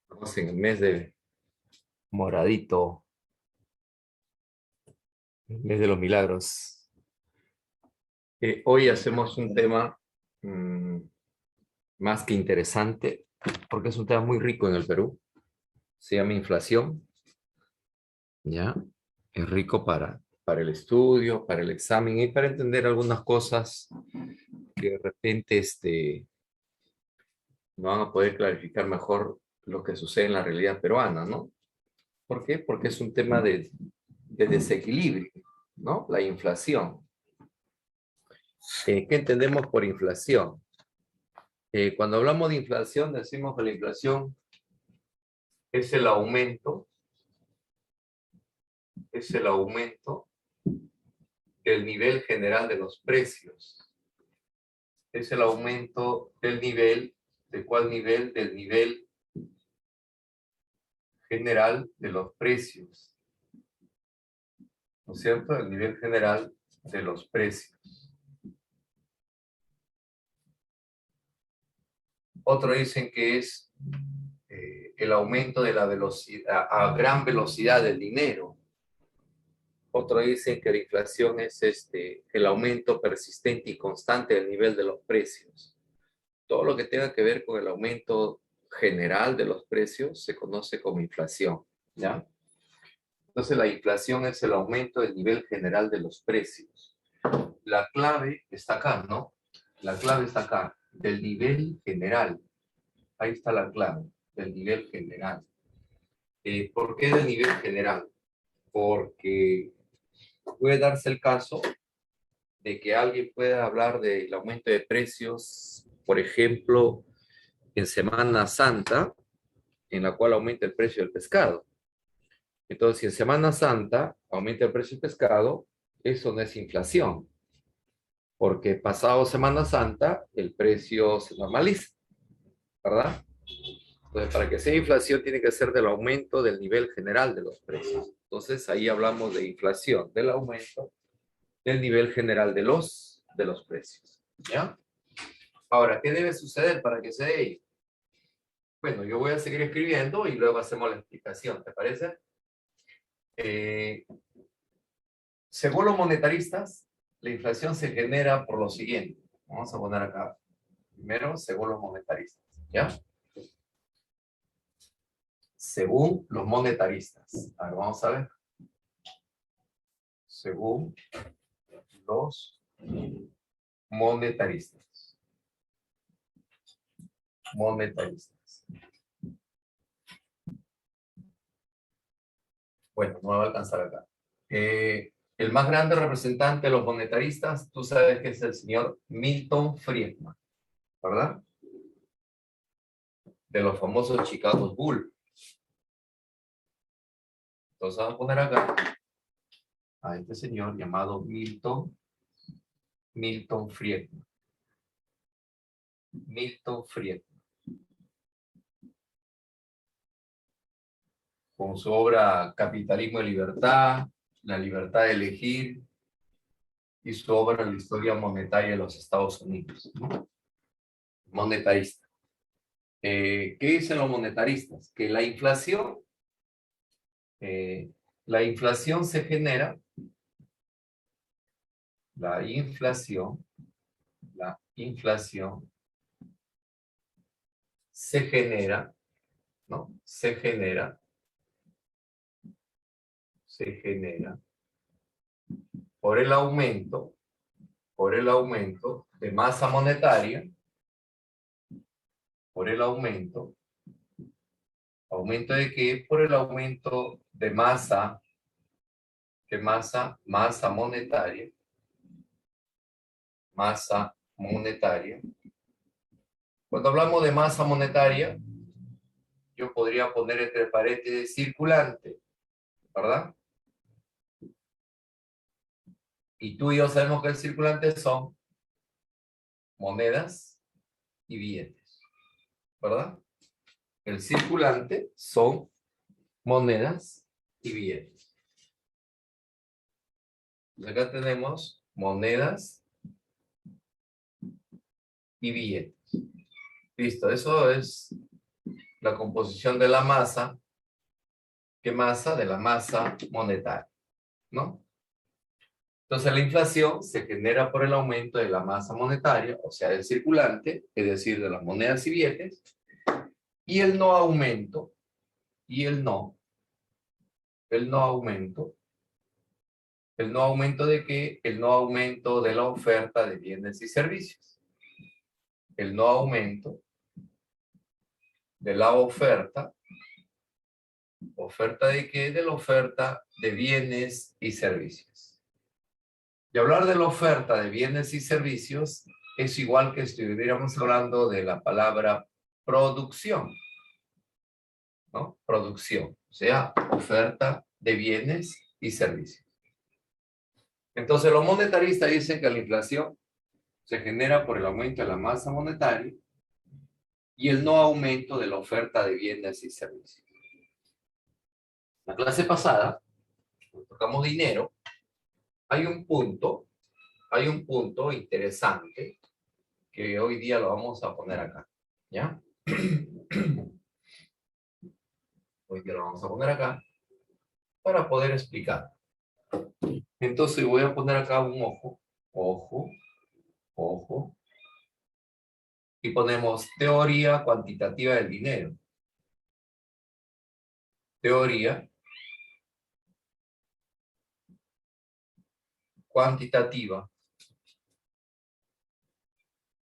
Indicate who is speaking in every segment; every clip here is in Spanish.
Speaker 1: Estamos en el mes de moradito, el mes de los milagros. Hoy hacemos un tema más que interesante, porque es un tema muy rico en el Perú. Se llama inflación, ¿ya? Es rico para el estudio, para el examen y para entender algunas cosas que de repente no van a poder clarificar mejor lo que sucede en la realidad peruana, ¿no? ¿Por qué? Porque es un tema de desequilibrio, ¿no? La inflación. ¿Qué entendemos por inflación? Cuando hablamos de inflación, decimos que la inflación es el aumento del nivel general de los precios. Es el aumento del nivel, ¿de cuál nivel? Del nivel general de los precios. ¿No es cierto? El nivel general de los precios. Otros dicen que es el aumento de la velocidad, a gran velocidad del dinero. Otros dicen que la inflación es el aumento persistente y constante del nivel de los precios. Todo lo que tenga que ver con el aumento general de los precios se conoce como inflación, ¿ya? Entonces la inflación es el aumento del nivel general de los precios. La clave está acá, ¿no? La clave está acá, del nivel general. Ahí está la clave, del nivel general. ¿Por qué del nivel general? Porque puede darse el caso de que alguien pueda hablar del aumento de precios, por ejemplo, en Semana Santa, en la cual aumenta el precio del pescado. Entonces, si en Semana Santa aumenta el precio del pescado, eso no es inflación, porque pasado Semana Santa el precio se normaliza, ¿verdad? Entonces, para que sea inflación tiene que ser del aumento del nivel general de los precios. Entonces, ahí hablamos de inflación, del aumento del nivel general de los precios, ¿ya? Ahora, ¿qué debe suceder para que se dé? Bueno, yo voy a seguir escribiendo y luego hacemos la explicación, ¿te parece? Según los monetaristas, la inflación se genera por lo siguiente. Vamos a poner acá, primero, según los monetaristas, ¿ya? Según los monetaristas. A ver, vamos a ver. Según los monetaristas. Monetaristas. Bueno, no va a alcanzar acá. El más grande representante de los monetaristas, tú sabes que es el señor Milton Friedman, ¿verdad? De los famosos Chicago Bulls. Entonces vamos a poner acá a este señor llamado Milton Friedman. Milton Friedman. Con su obra Capitalismo y Libertad, La libertad de elegir, y su obra La historia monetaria de los Estados Unidos, ¿no? Monetarista. ¿Qué dicen los monetaristas? Que la inflación se genera, la inflación se genera, ¿no? Se genera por el aumento de masa monetaria, por el aumento de qué? Por el aumento de masa, ¿qué masa? Masa monetaria. Cuando hablamos de masa monetaria, yo podría poner entre paréntesis circulante, ¿verdad? Y tú y yo sabemos que el circulante son monedas y billetes, ¿verdad? El circulante son monedas y billetes. Y acá tenemos monedas y billetes. Listo, eso es la composición de la masa. ¿Qué masa? De la masa monetaria, ¿no? Entonces la inflación se genera por el aumento de la masa monetaria, o sea, del circulante, es decir, de las monedas y billetes, y el no aumento, y el no aumento. ¿El no aumento de qué? El no aumento de la oferta de bienes y servicios. El no aumento de la oferta. ¿Oferta de qué? De la oferta de bienes y servicios. Y hablar de la oferta de bienes y servicios es igual que si estuviéramos hablando de la palabra producción, ¿no? Producción, o sea, oferta de bienes y servicios. Entonces, los monetaristas dicen que la inflación se genera por el aumento de la masa monetaria y el no aumento de la oferta de bienes y servicios. La clase pasada, cuando tocamos dinero, hay un punto interesante que hoy día lo vamos a poner acá, ¿ya? Hoy día lo vamos a poner acá para poder explicar. Entonces voy a poner acá un ojo, ojo, ojo, y ponemos teoría cuantitativa del dinero. Teoría cuantitativa.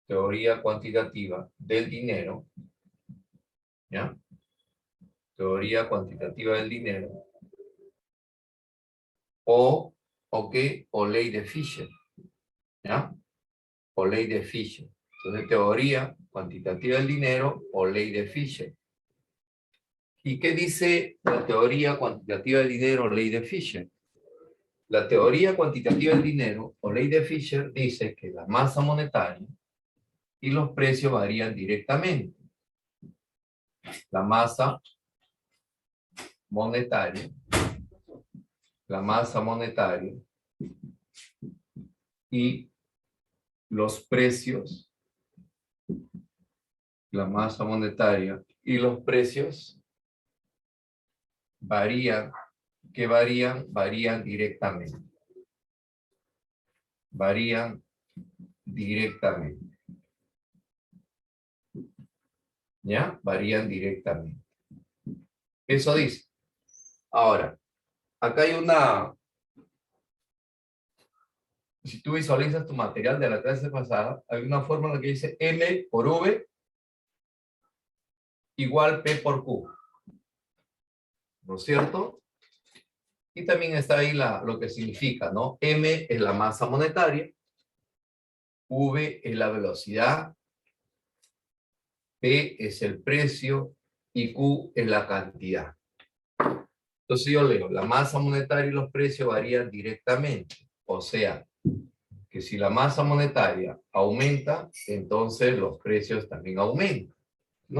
Speaker 1: Teoría cuantitativa del dinero. ¿Ya? Teoría cuantitativa del dinero. O qué, o ley de Fisher. ¿Ya? O ley de Fisher. Entonces, teoría cuantitativa del dinero o ley de Fisher. ¿Y qué dice la teoría cuantitativa del dinero o ley de Fisher? La teoría cuantitativa del dinero o ley de Fisher dice que la masa monetaria y los precios varían directamente. La masa monetaria, y los precios, la masa monetaria y los precios varían, varían directamente. Varían directamente. ¿Ya? Varían directamente. Eso dice. Ahora, acá hay una... Si tú visualizas tu material de la clase pasada, hay una fórmula que dice M por V igual P por Q. ¿No es cierto? Y también está ahí lo que significa, ¿no? M es la masa monetaria, V es la velocidad, P es el precio y Q es la cantidad. Entonces yo leo, la masa monetaria y los precios varían directamente. O sea, que si la masa monetaria aumenta, entonces los precios también aumentan, ¿no?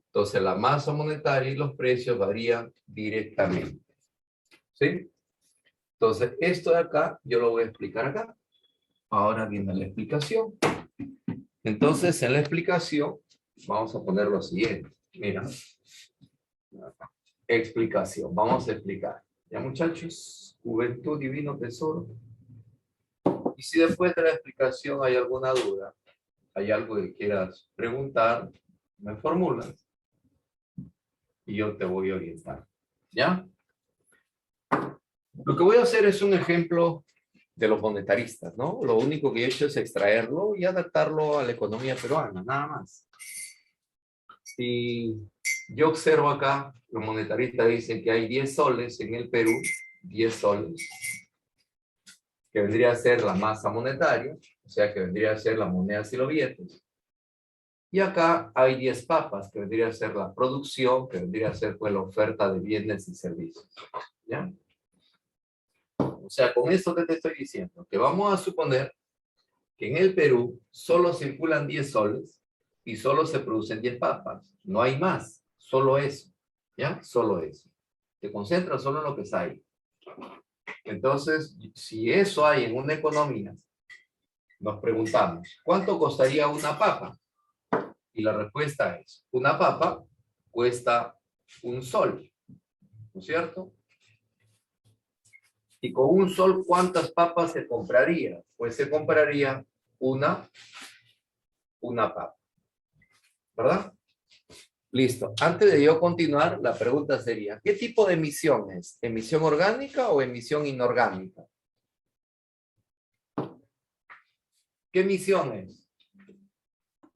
Speaker 1: Entonces la masa monetaria y los precios varían directamente. ¿Sí? Entonces esto de acá, yo lo voy a explicar acá. Ahora viene la explicación. Entonces en la explicación, vamos a poner lo siguiente. Mira. Explicación. Vamos a explicar. ¿Ya, muchachos? Juventud, divino tesoro. Y si después de la explicación hay alguna duda, hay algo que quieras preguntar, me formulas y yo te voy a orientar. ¿Ya? Lo que voy a hacer es un ejemplo de los monetaristas, ¿no? Lo único que he hecho es extraerlo y adaptarlo a la economía peruana, nada más. Si yo observo acá, los monetaristas dicen que hay 10 soles en el Perú, 10 soles, que vendría a ser la masa monetaria, o sea, que vendría a ser las monedas y los billetes. Y acá hay 10 papas, que vendría a ser la producción, que vendría a ser pues la oferta de bienes y servicios. ¿Ya? O sea, con esto que te estoy diciendo, que vamos a suponer que en el Perú solo circulan 10 soles y solo se producen 10 papas. No hay más, solo eso. ¿Ya? Solo eso. Te concentras solo en lo que hay. Entonces, si eso hay en una economía, nos preguntamos, ¿cuánto costaría una papa? Y la respuesta es, una papa cuesta un sol, ¿no es cierto? Y con un sol, ¿cuántas papas se compraría? Pues se compraría una papa, ¿verdad? Listo. Antes de yo continuar, la pregunta sería, ¿qué tipo de emisión es? ¿Emisión orgánica o emisión inorgánica? ¿Qué emisión es?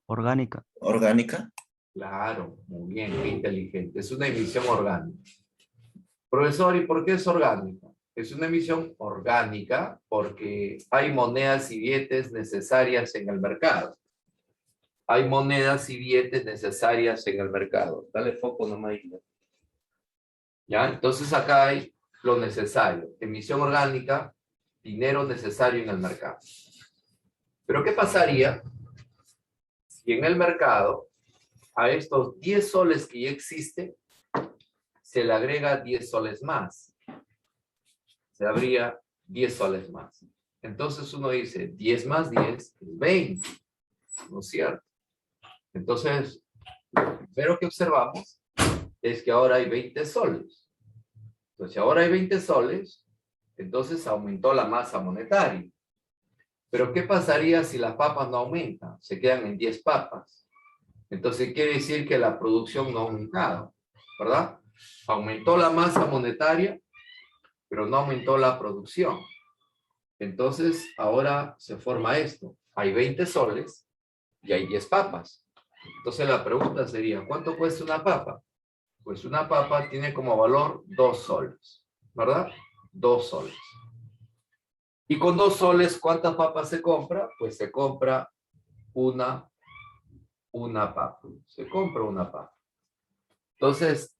Speaker 2: Orgánica.
Speaker 3: Orgánica.
Speaker 1: Claro, muy bien, qué inteligente. Es una emisión orgánica. Profesor, ¿y por qué es orgánica? Es una emisión orgánica porque hay monedas y billetes necesarias en el mercado. Hay monedas y billetes necesarias en el mercado. Dale foco nomás. ¿Ya? Entonces acá hay lo necesario. Emisión orgánica, dinero necesario en el mercado. Pero ¿qué pasaría si en el mercado a estos 10 soles que ya existen se le agrega 10 soles más? Se habría 10 soles más. Entonces uno dice, 10 más 10 es 20, ¿no es cierto? Entonces, lo primero que observamos es que ahora hay 20 soles. Entonces, si ahora hay 20 soles, entonces aumentó la masa monetaria. Pero ¿qué pasaría si las papas no aumentan? Se quedan en 10 papas. Entonces quiere decir que la producción no ha aumentado, ¿verdad? Aumentó la masa monetaria, pero no aumentó la producción. Entonces, ahora se forma esto. Hay 20 soles y hay 10 papas. Entonces, la pregunta sería, ¿cuánto cuesta una papa? Pues una papa tiene como valor 2 soles, ¿verdad? 2 soles. Y con 2 soles, ¿cuántas papas se compra? Pues se compra una papa. Se compra una papa. Entonces,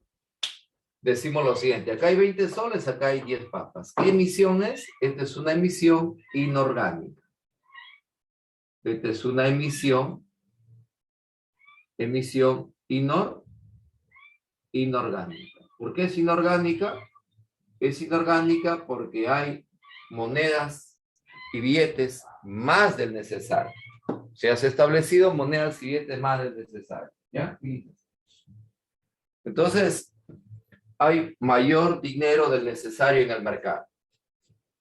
Speaker 1: decimos lo siguiente, acá hay 20 soles, acá hay 10 papas. ¿Qué emisión es? Esta es una emisión inorgánica. Esta es una emisión inorgánica. ¿Por qué es inorgánica? Es inorgánica porque hay monedas y billetes más del necesario. Se ha establecido monedas y billetes más del necesario. ¿Ya? Entonces, hay mayor dinero del necesario en el mercado.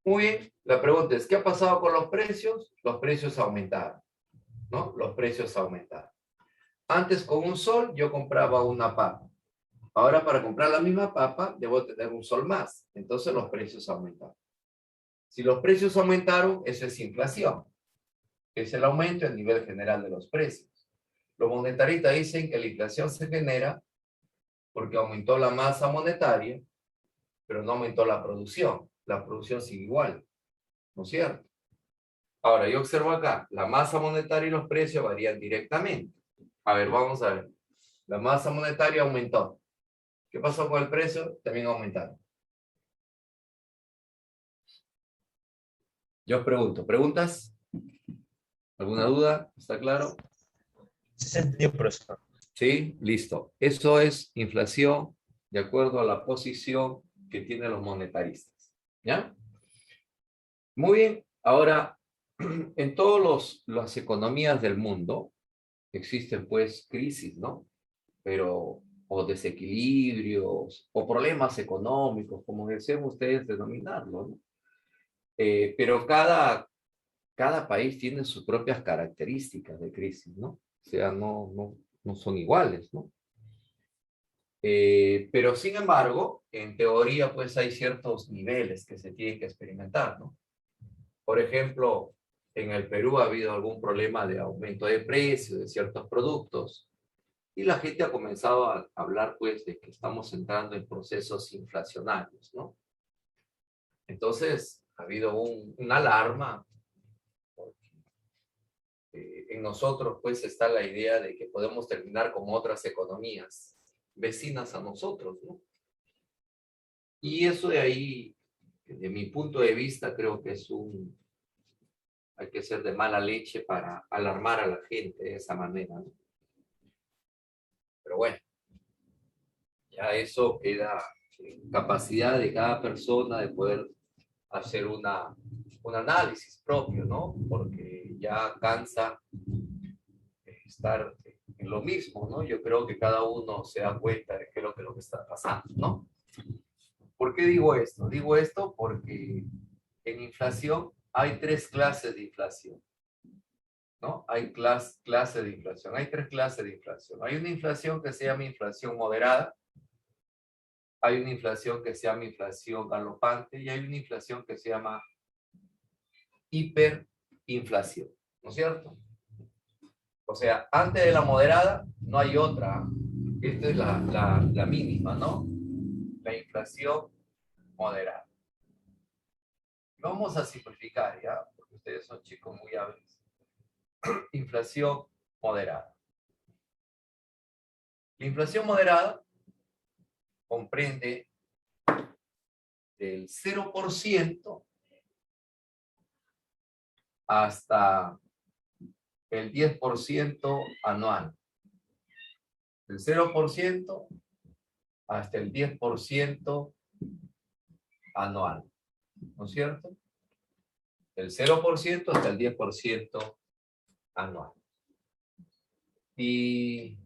Speaker 1: Muy bien, la pregunta es, ¿qué ha pasado con los precios? Los precios aumentaron, ¿no? Los precios aumentaron. Antes con un sol yo compraba una papa. Ahora para comprar la misma papa debo tener un sol más. Entonces los precios aumentaron. Si los precios aumentaron, eso es inflación. Es el aumento a nivel general de los precios. Los monetaristas dicen que la inflación se genera porque aumentó la masa monetaria, pero no aumentó la producción. La producción sigue igual, ¿no es cierto? Ahora, yo observo acá, la masa monetaria y los precios varían directamente. A ver, vamos a ver. La masa monetaria aumentó. ¿Qué pasó con el precio? También aumentaron. Yo os pregunto, ¿preguntas? ¿Alguna duda? ¿Está claro?
Speaker 3: Sí, se entendió, profesor.
Speaker 1: Sí, listo. Eso es inflación de acuerdo a la posición que tienen los monetaristas. ¿Ya? Muy bien. Ahora, en todas las economías del mundo existen pues crisis, ¿no? Pero, o desequilibrios, o problemas económicos, como deseen ustedes denominarlo, ¿no? Pero cada país tiene sus propias características de crisis, ¿no? O sea, no son iguales, ¿no? Pero sin embargo, en teoría, pues hay ciertos niveles que se tienen que experimentar, ¿no? Por ejemplo, en el Perú ha habido algún problema de aumento de precios de ciertos productos y la gente ha comenzado a hablar, pues, de que estamos entrando en procesos inflacionarios, ¿no? Entonces, ha habido una alarma. En nosotros, pues, está la idea de que podemos terminar como otras economías vecinas a nosotros, ¿no? Y eso de ahí, de mi punto de vista, creo que hay que ser de mala leche para alarmar a la gente de esa manera, ¿no? Pero bueno, ya eso queda en capacidad de cada persona de poder hacer un análisis propio, ¿no? Porque ya cansa estar lo mismo, ¿no? Yo creo que cada uno se da cuenta de qué es lo que está pasando, ¿no? ¿Por qué digo esto? Digo esto porque en inflación hay tres clases de inflación, ¿no? Hay clases de inflación, hay tres clases de inflación. Hay una inflación que se llama inflación moderada, hay una inflación que se llama inflación galopante y hay una inflación que se llama hiperinflación, ¿no es cierto? O sea, antes de la moderada no hay otra. Esta es la mínima, ¿no? La inflación moderada. Vamos a simplificar, ¿ya? Porque ustedes son chicos muy hábiles. Inflación moderada. La inflación moderada comprende del 0% hasta el 10% anual. Del 0% hasta el 10% anual. ¿No es cierto? Del 0% hasta el 10% anual. Y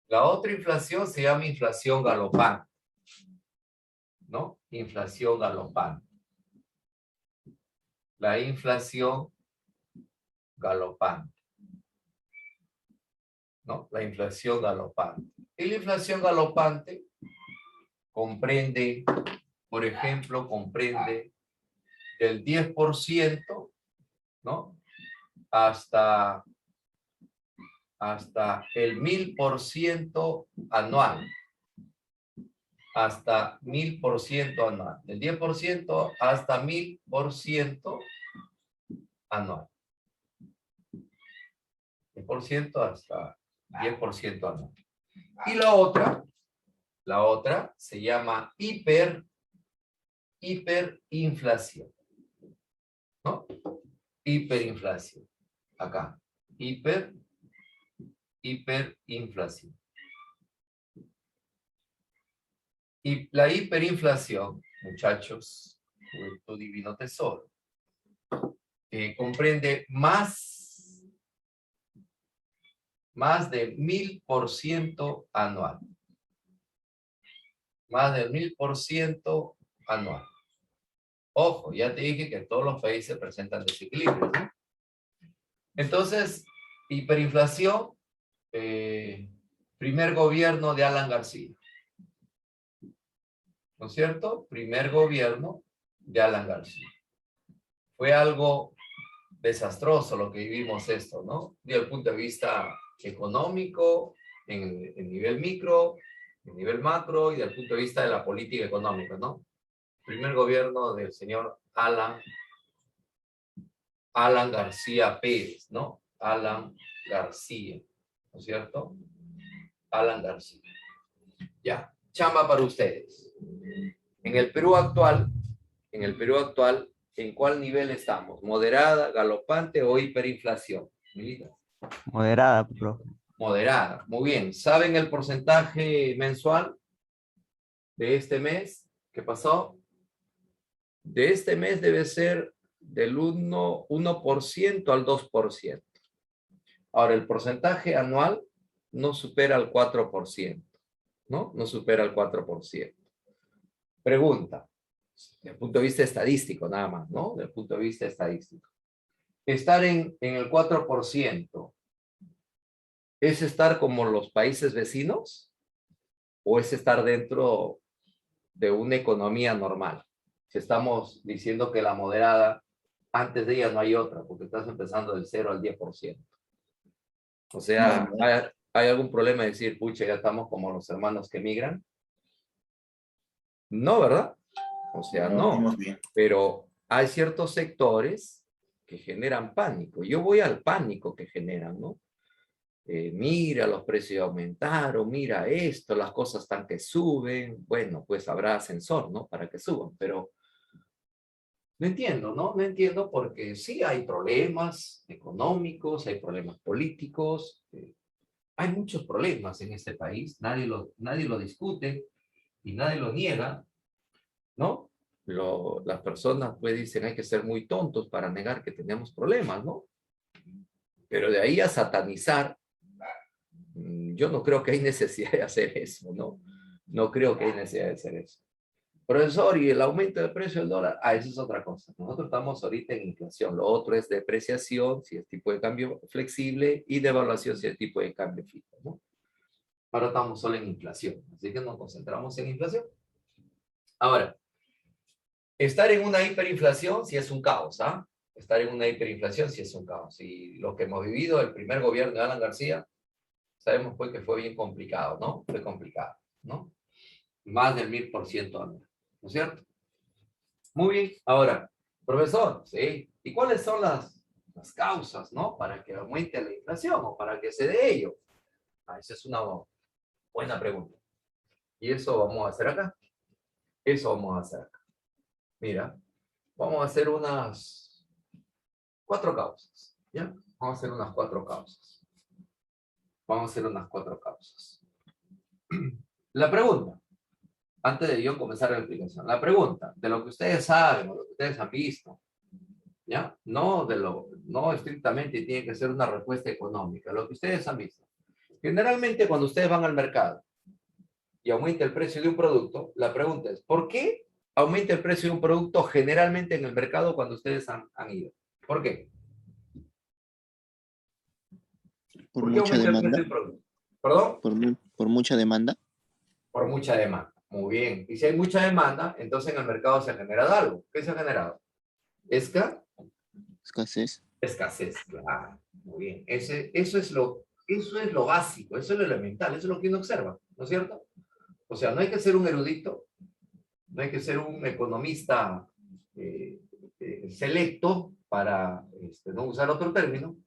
Speaker 1: la otra inflación se llama inflación galopante, ¿no? Inflación galopante. La inflación galopante, ¿no? La inflación galopante. Y la inflación galopante comprende, por ejemplo, comprende del 10%, ¿no? Hasta el 1000% anual. Hasta 1000% anual. Del 10% hasta 1000% anual. 10% hasta 10% anual. Y la otra se llama hiperinflación, ¿no? Hiperinflación. Acá. Hiperinflación. Y la hiperinflación, muchachos, tu divino tesoro, comprende más de 1000% anual. Más del 1000% anual. Ojo, ya te dije que todos los países presentan desequilibrios, ¿no? Entonces, hiperinflación, primer gobierno de Alan García. ¿No es cierto? Primer gobierno de Alan García. Fue algo desastroso lo que vivimos esto, ¿no? Desde el punto de vista económico, en nivel micro, en nivel macro y desde el punto de vista de la política económica, ¿no? Primer gobierno del señor Alan García Pérez, ¿no? Alan García, ¿no es cierto? Alan García. Ya, chamba para ustedes. En el Perú actual, ¿en cuál nivel estamos? ¿Moderada, galopante o hiperinflación? Milita.
Speaker 2: Moderada, profe.
Speaker 1: Moderada, muy bien. ¿Saben el porcentaje mensual de este mes? ¿Qué pasó? De este mes debe ser del 1% al 2%. Ahora, el porcentaje anual no supera el 4%, ¿no? No supera el 4%. Pregunta, desde el punto de vista estadístico nada más, ¿no? Desde el punto de vista estadístico. Estar en el 4%, ¿es estar como los países vecinos? ¿O es estar dentro de una economía normal? Si estamos diciendo que la moderada, antes de ella no hay otra, porque estás empezando del 0 al 10%. O sea,
Speaker 3: No,
Speaker 1: ¿hay algún problema de decir, pucha, ya estamos como los hermanos que migran? No, ¿verdad? O sea, no.
Speaker 3: vamos bien.
Speaker 1: Pero hay ciertos sectores que generan pánico. Yo voy al pánico que generan, ¿no? Mira, los precios aumentaron, mira esto, las cosas están que suben. Bueno, pues habrá ascensor, ¿no? Para que suban, pero no entiendo, ¿no? No entiendo porque sí hay problemas económicos, hay problemas políticos, hay muchos problemas en este país, nadie lo discute y nadie lo niega, ¿no? Las personas pues dicen hay que ser muy tontos para negar que tenemos problemas, ¿no? Pero de ahí a satanizar yo no creo que hay necesidad de hacer eso, ¿no? No creo que hay necesidad de hacer eso. Profesor, ¿y el aumento del precio del dólar? Ah, eso es otra cosa. Nosotros estamos ahorita en inflación. Lo otro es depreciación, si es tipo de cambio flexible, y devaluación, si es tipo de cambio fijo, ¿no? Ahora estamos solo en inflación, así que nos concentramos en inflación. Ahora, estar en una hiperinflación sí es un caos, ¿ah? Estar en una hiperinflación sí es un caos. Y lo que hemos vivido, el primer gobierno de Alan García, sabemos pues que fue bien complicado, ¿no? Fue complicado, ¿no? Más del 1000% anual, ¿no es cierto? Muy bien. Ahora, profesor, ¿sí? ¿Y cuáles son las causas, ¿no? Para que aumente la inflación o para que se dé ello. Ah, esa es una buena pregunta. Y eso vamos a hacer acá. Eso vamos a hacer acá. Mira, vamos a hacer unas 4 causas, ¿ya? Vamos a hacer unas 4 causas. Vamos a hacer unas 4 causas. La pregunta, antes de yo comenzar la explicación, la pregunta, de lo que ustedes saben o lo que ustedes han visto, ¿ya? No estrictamente tiene que ser una respuesta económica, lo que ustedes han visto. Generalmente cuando ustedes van al mercado y aumenta el precio de un producto, la pregunta es, ¿por qué aumenta el precio de un producto generalmente en el mercado cuando ustedes han ido? ¿Por qué?
Speaker 4: Por
Speaker 1: ¿Por qué
Speaker 4: mucha
Speaker 1: aumenta el precio
Speaker 4: demanda,
Speaker 1: del producto? ¿Perdón?
Speaker 4: por mucha demanda,
Speaker 1: Por mucha demanda. Muy bien. Y si hay mucha demanda, entonces en el mercado se ha generado algo. ¿Qué se ha generado?
Speaker 4: escasez.
Speaker 1: Escasez. Claro. Muy bien. Eso es lo básico, eso es lo elemental, eso es lo que uno observa, ¿no es cierto? O sea, no hay que ser un erudito, no hay que ser un economista selecto para no usar otro término,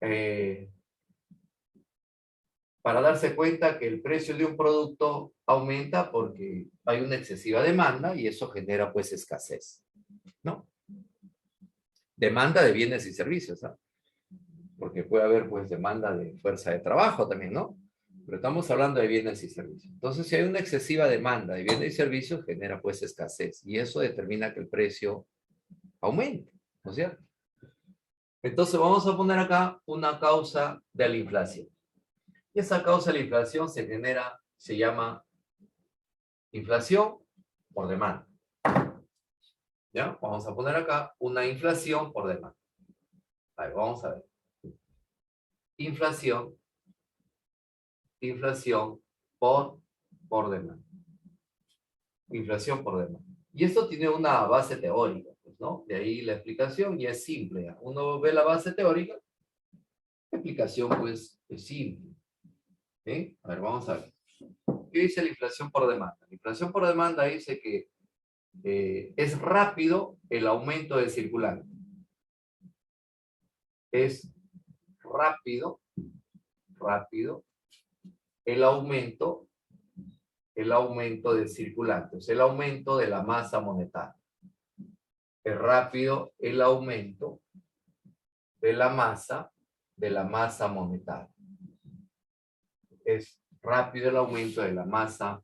Speaker 1: eh, para darse cuenta que el precio de un producto aumenta porque hay una excesiva demanda y eso genera pues escasez, ¿no? Demanda de bienes y servicios, ¿no? Porque puede haber pues demanda de fuerza de trabajo también, ¿no? Pero estamos hablando de bienes y servicios. Entonces, si hay una excesiva demanda de bienes y servicios, genera pues escasez y eso determina que el precio aumente, ¿no es cierto? Entonces, vamos a poner acá una causa de la inflación. Y esa causa de la inflación se llama inflación por demanda. ¿Ya? Vamos a poner acá una inflación por demanda. A ver, vamos a ver. Inflación por demanda. Inflación por demanda. Y esto tiene una base teórica, pues, ¿no? De ahí la explicación y es simple. ¿Ya? Uno ve la base teórica, la explicación pues es simple. ¿Sí? A ver, vamos a ver. ¿Qué dice la inflación por demanda? La inflación por demanda dice que es rápido el aumento del circulante. Es rápido el aumento del circulante, o sea, el aumento de la masa monetaria. Es rápido el aumento de la masa monetaria. Es rápido el aumento de la masa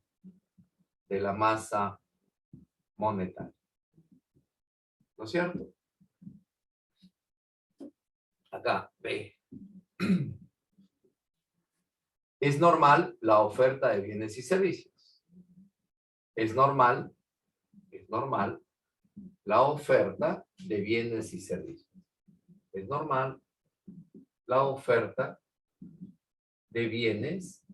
Speaker 1: monetaria. ¿No es cierto? Acá, ve. Es normal la oferta de bienes y servicios. Es normal la oferta de bienes y servicios. Es normal la oferta de bienes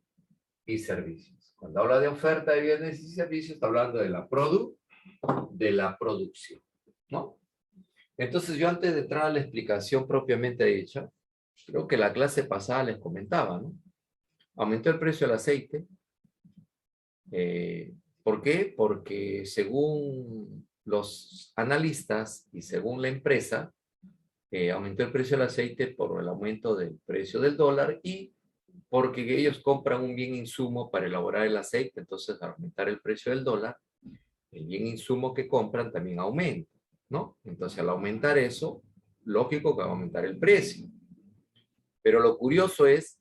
Speaker 1: y servicios. Cuando habla de oferta de bienes y servicios, está hablando de la producción, ¿no? Entonces, yo antes de entrar a la explicación propiamente dicha, creo que la clase pasada les comentaba, ¿no? Aumentó el precio del aceite. ¿Por qué? Porque según los analistas y según la empresa, aumentó el precio del aceite por el aumento del precio del dólar y porque ellos compran un bien insumo para elaborar el aceite, entonces al aumentar el precio del dólar, el bien insumo que compran también aumenta, ¿no? Entonces al aumentar eso, lógico que va a aumentar el precio. Pero lo curioso es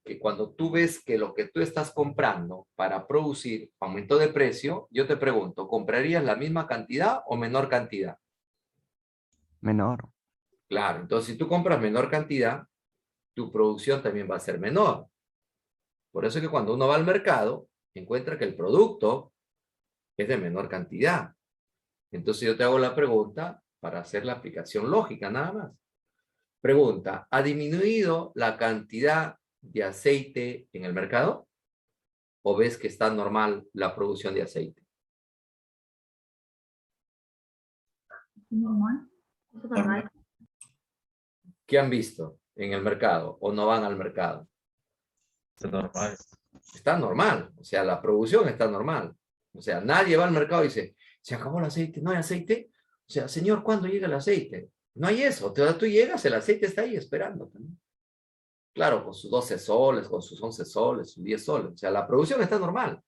Speaker 1: que cuando tú ves que lo que tú estás comprando para producir aumentó de precio, yo te pregunto, ¿comprarías la misma cantidad o menor cantidad?
Speaker 2: Menor.
Speaker 1: Claro, entonces si tú compras menor cantidad, tu producción también va a ser menor. Por eso es que cuando uno va al mercado, encuentra que el producto es de menor cantidad. Entonces yo te hago la pregunta para hacer la aplicación lógica nada más. Pregunta, ¿ha disminuido la cantidad de aceite en el mercado? ¿O ves que está normal la producción de aceite?
Speaker 5: Normal. Eso es normal.
Speaker 1: ¿Qué han visto en el mercado o no van al mercado?
Speaker 3: Es normal.
Speaker 1: Está normal, o sea, la producción está normal. O sea, nadie va al mercado y dice, se acabó el aceite, ¿no hay aceite? O sea, señor, ¿cuándo llega el aceite? No hay eso, tú llegas, el aceite está ahí esperando. Claro, con sus 12 soles, con sus 11 soles, sus 10 soles. O sea, la producción está normal.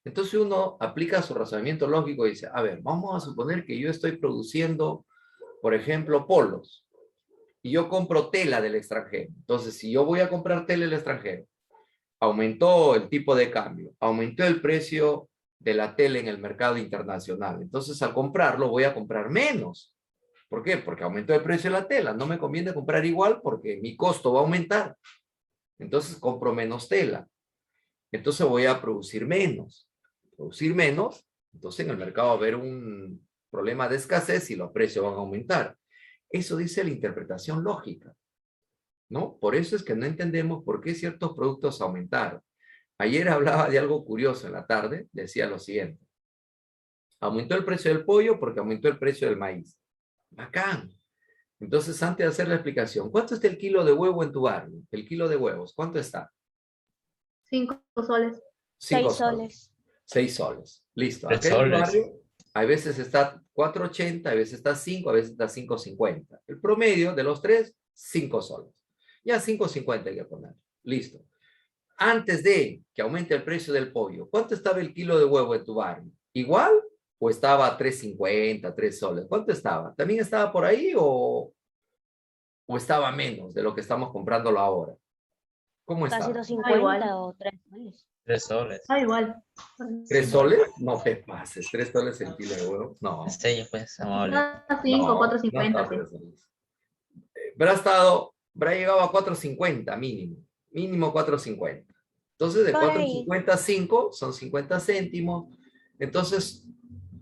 Speaker 1: Entonces uno aplica su razonamiento lógico y dice, a ver, vamos a suponer que yo estoy produciendo, por ejemplo, polos. Y yo compro tela del extranjero. Entonces, si yo voy a comprar tela del extranjero, aumentó el tipo de cambio, aumentó el precio de la tela en el mercado internacional. Entonces, al comprarlo, voy a comprar menos. ¿Por qué? Porque aumentó el precio de la tela. No me conviene comprar igual porque mi costo va a aumentar. Entonces, compro menos tela. Entonces, voy a producir menos. Producir menos, entonces en el mercado va a haber un problema de escasez y los precios van a aumentar. Eso dice la interpretación lógica, ¿no? Por eso es que no entendemos por qué ciertos productos aumentaron. Ayer hablaba de algo curioso en la tarde, decía lo siguiente. Aumentó el precio del pollo porque aumentó el precio del maíz. Bacán. Entonces, antes de hacer la explicación, ¿cuánto está el kilo de huevo en tu barrio? El kilo de huevos, ¿cuánto está?
Speaker 5: 5 soles.
Speaker 1: 5
Speaker 6: 6 soles.
Speaker 1: 6 soles. Listo.
Speaker 3: 3
Speaker 1: Acá en el
Speaker 3: soles.
Speaker 1: barrio, a veces está 4.80, a veces está 5, a veces está 5.50. El promedio de los tres, 5 soles. Ya 5.50 hay que poner. Listo. Antes de que aumente el precio del pollo, ¿cuánto estaba el kilo de huevo en tu barrio? ¿Igual? ¿O estaba a 3.50, 3 soles? ¿Cuánto estaba? ¿También estaba por ahí o estaba menos de lo que estamos comprándolo ahora? ¿Cómo
Speaker 6: Casi
Speaker 1: estaba?
Speaker 6: 2.50
Speaker 5: igual.
Speaker 6: o 3 soles.
Speaker 3: 3 soles.
Speaker 5: Ah, igual.
Speaker 1: ¿3 soles? No te pases. ¿3 soles el kilo de huevo? No.
Speaker 3: Este pues, amable.
Speaker 5: Ah, 5,
Speaker 1: No,
Speaker 5: 4.50.
Speaker 1: no,
Speaker 5: Sí.
Speaker 1: 3 soles. Habrá llegado a 4.50 mínimo. Mínimo 4.50. Entonces, de
Speaker 6: Por ahí.
Speaker 1: 4.50 a 5 son 50 céntimos. Entonces,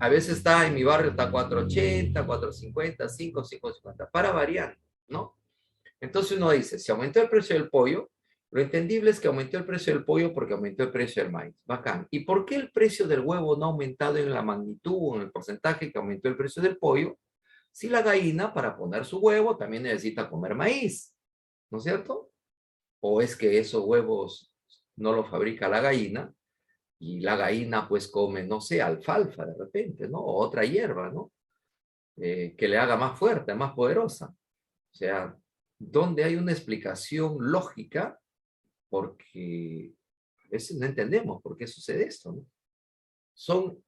Speaker 1: a veces está en mi barrio, está 4.80, 4.50, 5, 5.50, para variar, ¿no? Entonces uno dice, si aumentó el precio del pollo, lo entendible es que aumentó el precio del pollo porque aumentó el precio del maíz. Bacán. ¿Y por qué el precio del huevo no ha aumentado en la magnitud o en el porcentaje que aumentó el precio del pollo? Si la gallina, para poner su huevo, también necesita comer maíz, ¿no es cierto? ¿O es que esos huevos no los fabrica la gallina y la gallina pues come, no sé, alfalfa de repente, ¿no? O otra hierba, ¿no? Que le haga más fuerte, más poderosa. O sea, donde hay una explicación lógica, porque a veces no entendemos por qué sucede esto, ¿no? Son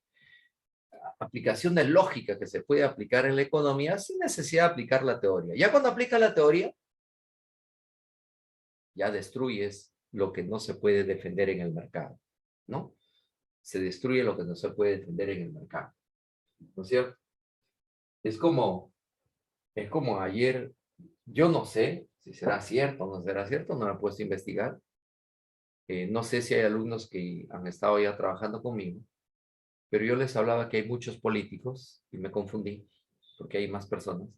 Speaker 1: aplicaciones lógicas que se puede aplicar en la economía sin necesidad de aplicar la teoría. Ya cuando aplicas la teoría, ya destruyes lo que no se puede defender en el mercado, ¿no? Se destruye lo que no se puede defender en el mercado, ¿no es cierto? Es como ayer, yo no sé si será cierto o no será cierto, no me he puesto a investigar. No sé si hay alumnos que han estado ya trabajando conmigo, pero yo les hablaba que hay muchos políticos, y me confundí, porque hay más personas,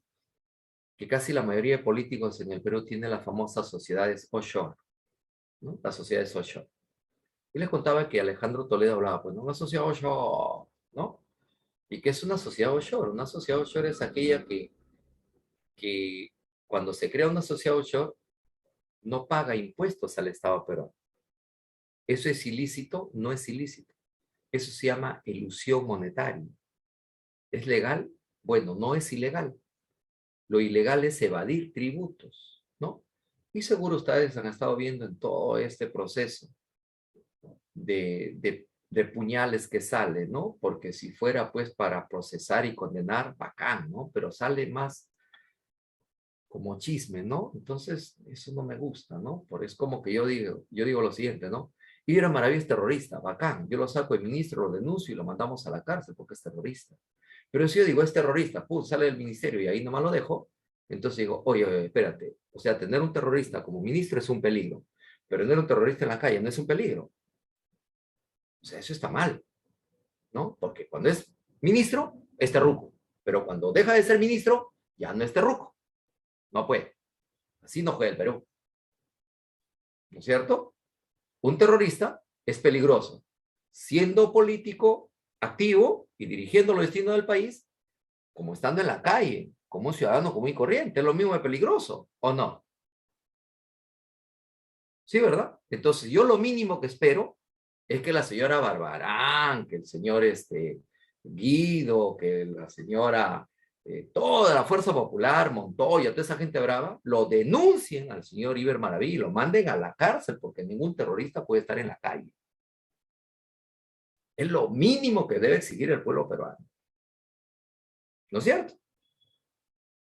Speaker 1: que casi la mayoría de políticos en el Perú tienen las famosas sociedades offshore, ¿no? Las sociedades offshore. Y les contaba que Alejandro Toledo hablaba, pues, ¿no? Una sociedad offshore, ¿no? ¿Y qué es una sociedad offshore? Una sociedad offshore es aquella que cuando se crea una sociedad offshore no paga impuestos al Estado peruano. ¿Eso es ilícito? No es ilícito. Eso se llama elusión monetaria. ¿Es legal? Bueno, no es ilegal. Lo ilegal es evadir tributos, ¿no? Y seguro ustedes han estado viendo en todo este proceso de puñales que sale, ¿no? Porque si fuera pues para procesar y condenar, bacán, ¿no? Pero sale más como chisme, ¿no? Entonces, eso no me gusta, ¿no? Por es como que yo digo lo siguiente, ¿no? Ira Maravilla es terrorista, bacán. Yo lo saco del ministro, lo denuncio y lo mandamos a la cárcel porque es terrorista. Pero si yo digo es terrorista, sale del ministerio y ahí nomás lo dejo, Entonces digo, oye, oye, espérate. O sea, tener un terrorista como ministro es un peligro, pero tener un terrorista en la calle no es un peligro. O sea, eso está mal, ¿no? Porque cuando es ministro, es terruco. Pero cuando deja de ser ministro, ya no es terruco. No puede. Así no juega el Perú. ¿No es cierto? Un terrorista es peligroso. Siendo político activo y dirigiendo los destinos del país, como estando en la calle, como un ciudadano común y corriente. Es lo mismo de peligroso, ¿o no? Sí, ¿verdad? Entonces, yo lo mínimo que espero es que la señora Barbarán, que el señor Guido, que la señora, toda la Fuerza Popular, Montoya, toda esa gente brava, lo denuncien al señor Iber Maraví, lo manden a la cárcel, porque ningún terrorista puede estar en la calle. Es lo mínimo que debe exigir el pueblo peruano. ¿No es cierto?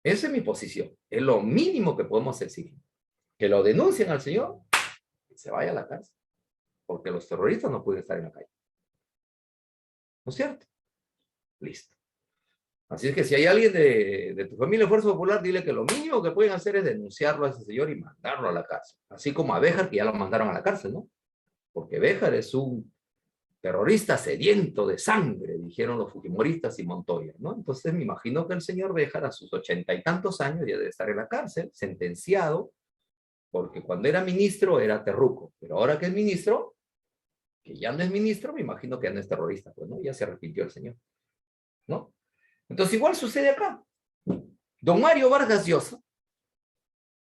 Speaker 1: Esa es mi posición. Es lo mínimo que podemos exigir. Que lo denuncien al señor, que se vaya a la cárcel. Porque los terroristas no pueden estar en la calle. ¿No es cierto? Listo. Así es que si hay alguien de tu familia Fuerza Popular, dile que lo mínimo que pueden hacer es denunciarlo a ese señor y mandarlo a la cárcel. Así como a Béjar, que ya lo mandaron a la cárcel, ¿no? Porque Béjar es un terrorista sediento de sangre, dijeron los fujimoristas y Montoya, ¿no? Entonces me imagino que el señor Béjar a sus 80 y tantos años ya debe estar en la cárcel, sentenciado, porque cuando era ministro era terruco, pero ahora que es ministro, que ya no es ministro, me imagino que ya no es terrorista, pues, ¿no? Ya se arrepintió el señor, ¿no? Entonces igual sucede acá. Don Mario Vargas Llosa,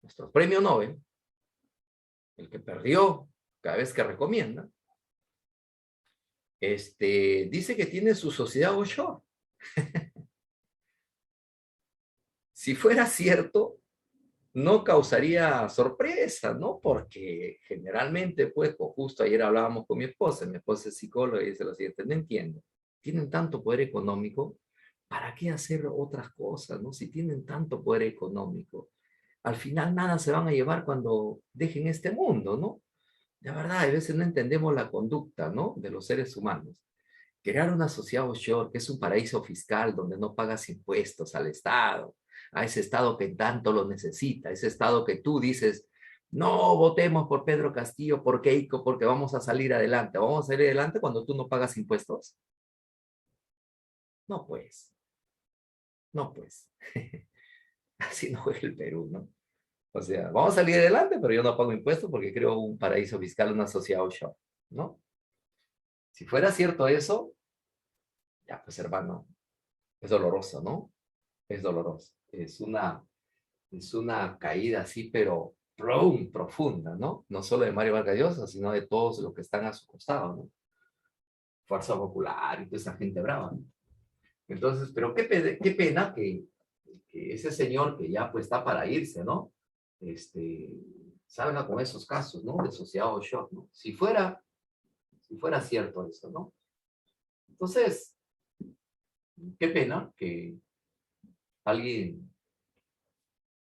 Speaker 1: nuestro premio Nobel, el que perdió cada vez que recomienda, dice que tiene su sociedad offshore. Si fuera cierto, no causaría sorpresa, ¿no? Porque generalmente, pues justo ayer hablábamos con mi esposa es psicóloga y dice lo siguiente, no entiendo, tienen tanto poder económico, ¿para qué hacer otras cosas, no? Si tienen tanto poder económico, al final nada se van a llevar cuando dejen este mundo, ¿no? De verdad, a veces no entendemos la conducta, ¿no? De los seres humanos. Crear una sociedad offshore, que es un paraíso fiscal donde no pagas impuestos al Estado, a ese Estado que tanto lo necesita, ese Estado que tú dices, no votemos por Pedro Castillo, por Keiko, porque vamos a salir adelante. ¿Vamos a salir adelante cuando tú no pagas impuestos? No, pues. No, pues. Así no juega el Perú, ¿no? O sea, vamos a salir adelante, pero yo no pago impuestos porque creo un paraíso fiscal, una sociedad offshore, ¿no? Si fuera cierto eso, ya pues hermano, es doloroso, ¿no? Es doloroso. Es una caída así, pero profunda, ¿no? No solo de Mario Vargas Llosa, sino de todos los que están a su costado, ¿no? Fuerza Popular y toda esa gente brava, ¿no? Entonces, pero qué pena que ese señor que ya pues está para irse, ¿no? Salga con esos casos, ¿no? De sociedad offshore, ¿no? Si fuera cierto eso, ¿no? Entonces, qué pena que alguien,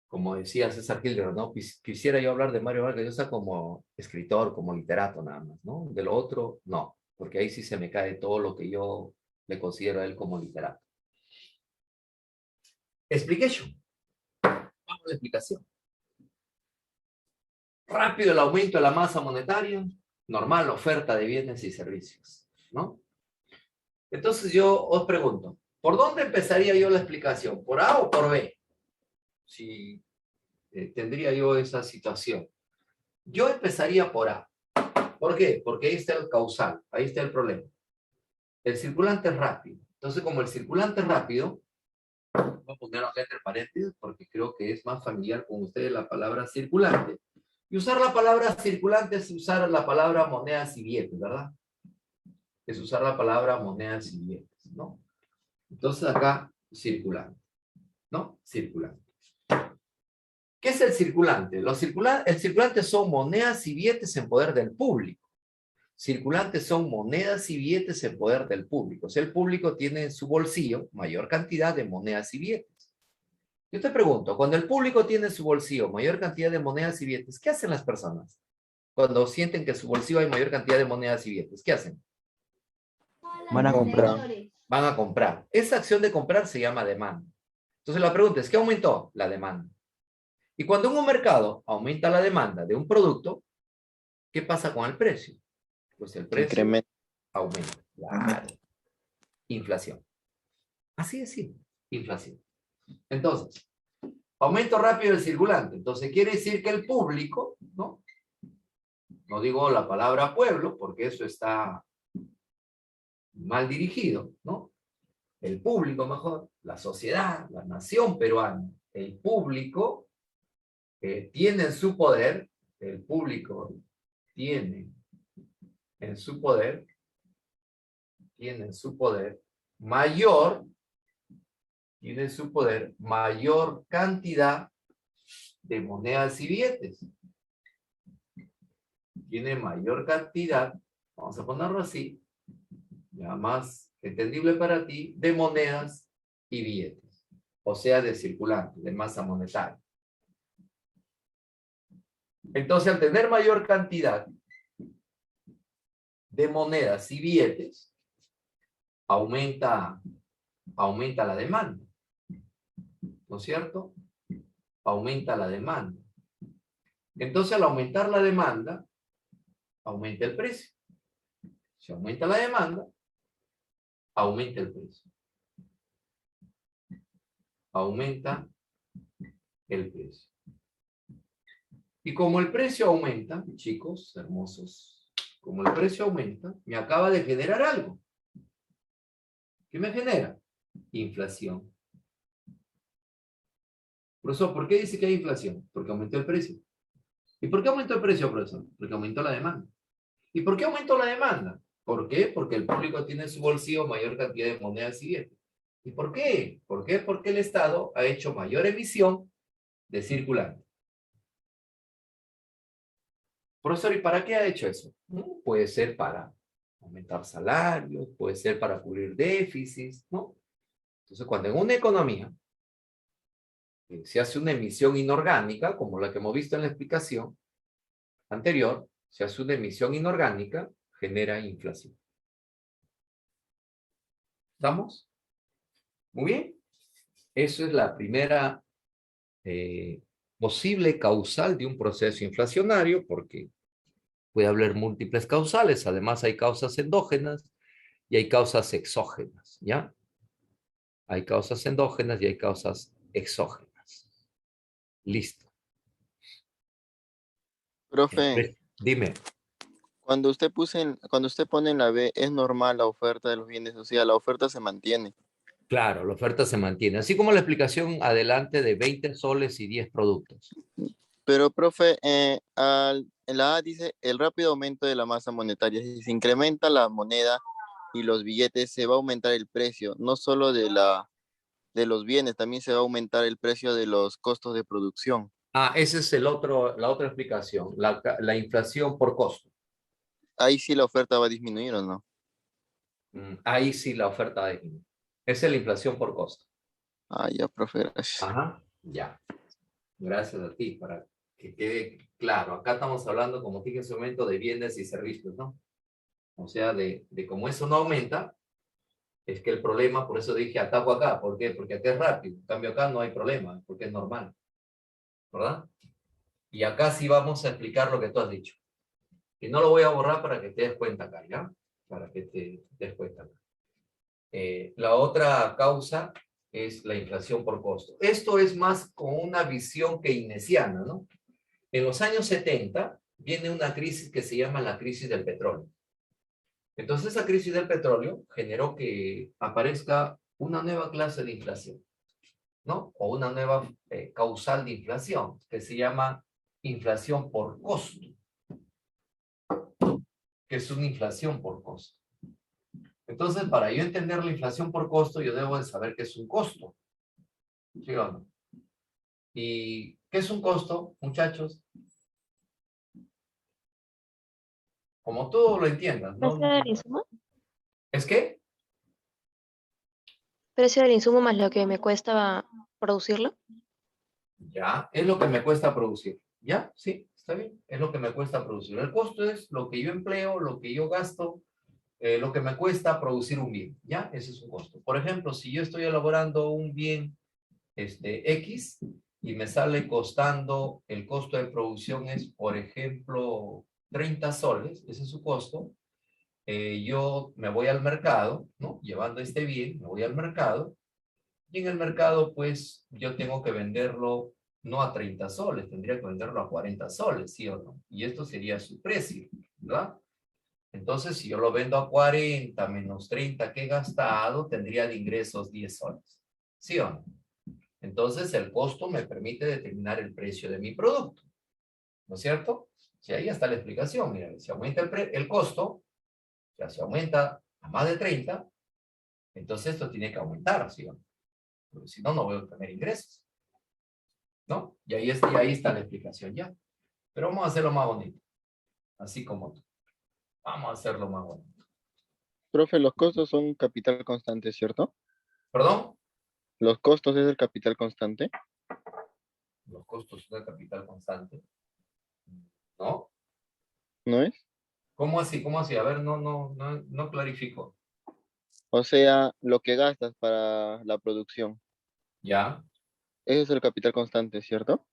Speaker 1: como decía César Hilder, ¿no? Quisiera yo hablar de Mario Vargas Llosa como escritor, como literato nada más, ¿no? De lo otro, no, porque ahí sí se me cae todo lo que yo le considero a él como literato. Explication. Vamos a la explicación. Rápido el aumento de la masa monetaria, normal oferta de bienes y servicios, ¿no? Entonces yo os pregunto, ¿por dónde empezaría yo la explicación? ¿Por A o por B? Si tendría yo esa situación. Yo empezaría por A. ¿Por qué? Porque ahí está el causal, ahí está el problema. El circulante es rápido. Entonces, como el circulante es rápido, voy a poner acá entre paréntesis porque creo que es más familiar con ustedes la palabra circulante. Y usar la palabra circulante es usar la palabra monedas y billetes, ¿verdad? Es usar la palabra monedas y billetes, ¿no? Entonces acá, circulante, ¿no? Circulante. ¿Qué es el circulante? El circulante son monedas y billetes en poder del público. Circulantes son monedas y billetes en poder del público. O sea, el público tiene en su bolsillo mayor cantidad de monedas y billetes. Yo te pregunto, cuando el público tiene en su bolsillo mayor cantidad de monedas y billetes, ¿qué hacen las personas? Cuando sienten que en su bolsillo hay mayor cantidad de monedas y billetes, ¿qué hacen?
Speaker 2: Van a comprar.
Speaker 1: Van a comprar. Esa acción de comprar se llama demanda. Entonces la pregunta es, ¿qué aumentó? La demanda. Y cuando en un mercado aumenta la demanda de un producto, ¿qué pasa con el precio? Pues el precio
Speaker 4: Incremento.
Speaker 1: aumenta. Claro. Inflación. Así es, sí. Inflación. Entonces, aumento rápido del circulante. Entonces quiere decir que el público, ¿no? No digo la palabra pueblo, porque eso está mal dirigido, ¿no? El público mejor, la sociedad, la nación peruana, el público tiene en su poder, el público tiene en su poder, mayor, tiene en su poder mayor cantidad de monedas y billetes. Tiene mayor cantidad, vamos a ponerlo así, ya más entendible para ti, de monedas y billetes, o sea, de circulante, de masa monetaria. Entonces, al tener mayor cantidad de monedas y billetes, aumenta la demanda, ¿no es cierto? Aumenta la demanda. Entonces, al aumentar la demanda, aumenta el precio. Si aumenta la demanda, aumenta el precio. Aumenta el precio. Y como el precio aumenta, chicos hermosos, como el precio aumenta, me acaba de generar algo. ¿Qué me genera? Inflación. Profesor, ¿por qué dice que hay inflación? Porque aumentó el precio. ¿Y por qué aumentó el precio, profesor? Porque aumentó la demanda. ¿Y por qué aumentó la demanda? ¿Por qué? Porque el público tiene en su bolsillo mayor cantidad de monedas y billetes. ¿Y por qué? ¿Por qué? Porque el Estado ha hecho mayor emisión de circulante. Profesor, ¿y para qué ha hecho eso? Puede ser para aumentar salarios, puede ser para cubrir déficits, ¿no? Entonces, cuando en una economía se hace una emisión inorgánica, como la que hemos visto en la explicación anterior, se hace una emisión inorgánica, genera inflación. ¿Estamos? Muy bien. Eso es la primera posible causal de un proceso inflacionario, porque puede haber múltiples causales. Además, hay causas endógenas y hay causas exógenas, ¿ya? Hay causas endógenas y hay causas exógenas. Listo.
Speaker 4: Profe,
Speaker 1: Dime.
Speaker 4: cuando usted pone en la B, es normal la oferta de los bienes, o sea, la oferta se mantiene.
Speaker 1: Claro, la oferta se mantiene. Así como la explicación adelante de 20 soles y 10 productos.
Speaker 4: Pero, profe, en la A dice el rápido aumento de la masa monetaria. Si se incrementa la moneda y los billetes, se va a aumentar el precio, no solo de los bienes, también se va a aumentar el precio de los costos de producción.
Speaker 1: Ah, esa es la otra explicación, la inflación por costo.
Speaker 4: Ahí sí la oferta va a disminuir, ¿o no?
Speaker 1: Ahí sí la oferta de... Esa es la inflación por costo.
Speaker 4: Ah, ya, profe, gracias.
Speaker 1: Ajá, ya. Gracias a ti, para que quede claro. Acá estamos hablando, como dije en su momento, de bienes y servicios, ¿no? O sea, de cómo eso no aumenta, es que el problema, por eso dije ataco acá. ¿Por qué? Porque acá es rápido. En cambio acá no hay problema, porque es normal. ¿Verdad? Y acá sí vamos a explicar lo que tú has dicho. Y no lo voy a borrar para que te des cuenta acá, ¿ya? Para que te des cuenta acá. La otra causa es la inflación por costo. Esto es más con una visión keynesiana, ¿no? En los años 70 viene una crisis que se llama la crisis del petróleo. Entonces esa crisis del petróleo generó que aparezca una nueva clase de inflación, ¿no? O una nueva causal de inflación, que se llama inflación por costo, que es una inflación por costo. Entonces, para yo entender la inflación por costo, yo debo de saber qué es un costo. ¿Sí o no? ¿Y qué es un costo, muchachos? Como tú lo entiendas, ¿no?
Speaker 6: ¿Precio del insumo?
Speaker 1: ¿Es qué?
Speaker 6: ¿Precio del insumo más lo que me cuesta producirlo?
Speaker 1: Ya, es lo que me cuesta producir. ¿Ya? Sí, está bien. Es lo que me cuesta producir. El costo es lo que yo empleo, lo que yo gasto, lo que me cuesta producir un bien. ¿Ya? Ese es un costo. Por ejemplo, si yo estoy elaborando un bien X y me sale costando, el costo de producción es, por ejemplo, 30 soles, ese es su costo. Yo me voy al mercado, ¿no? Llevando este bien, me voy al mercado y en el mercado, pues, yo tengo que venderlo no a 30 soles, tendría que venderlo a 40 soles, ¿sí o no? Y esto sería su precio, ¿verdad? Entonces, si yo lo vendo a 40 menos 30 que he gastado, tendría de ingresos 10 soles, ¿sí o no? Entonces, el costo me permite determinar el precio de mi producto, ¿no es cierto? Si ahí está la explicación, miren, si aumenta el costo, ya se aumenta a más de 30, entonces esto tiene que aumentar, ¿sí o no? Porque si no, no voy a obtener ingresos, ¿no? Y ahí está la explicación ya. Pero vamos a hacerlo más bonito, así como tú. Vamos a hacerlo más bonito.
Speaker 4: Profe, los costos son capital constante, ¿cierto?
Speaker 1: ¿Perdón?
Speaker 4: Los costos es el capital constante.
Speaker 1: Los costos son de capital constante, ¿no?
Speaker 4: ¿No es?
Speaker 1: ¿Cómo así? ¿Cómo así? A ver, no clarifico.
Speaker 4: O sea, lo que gastas para la producción.
Speaker 1: ¿Ya?
Speaker 4: Ese es el capital constante, ¿cierto?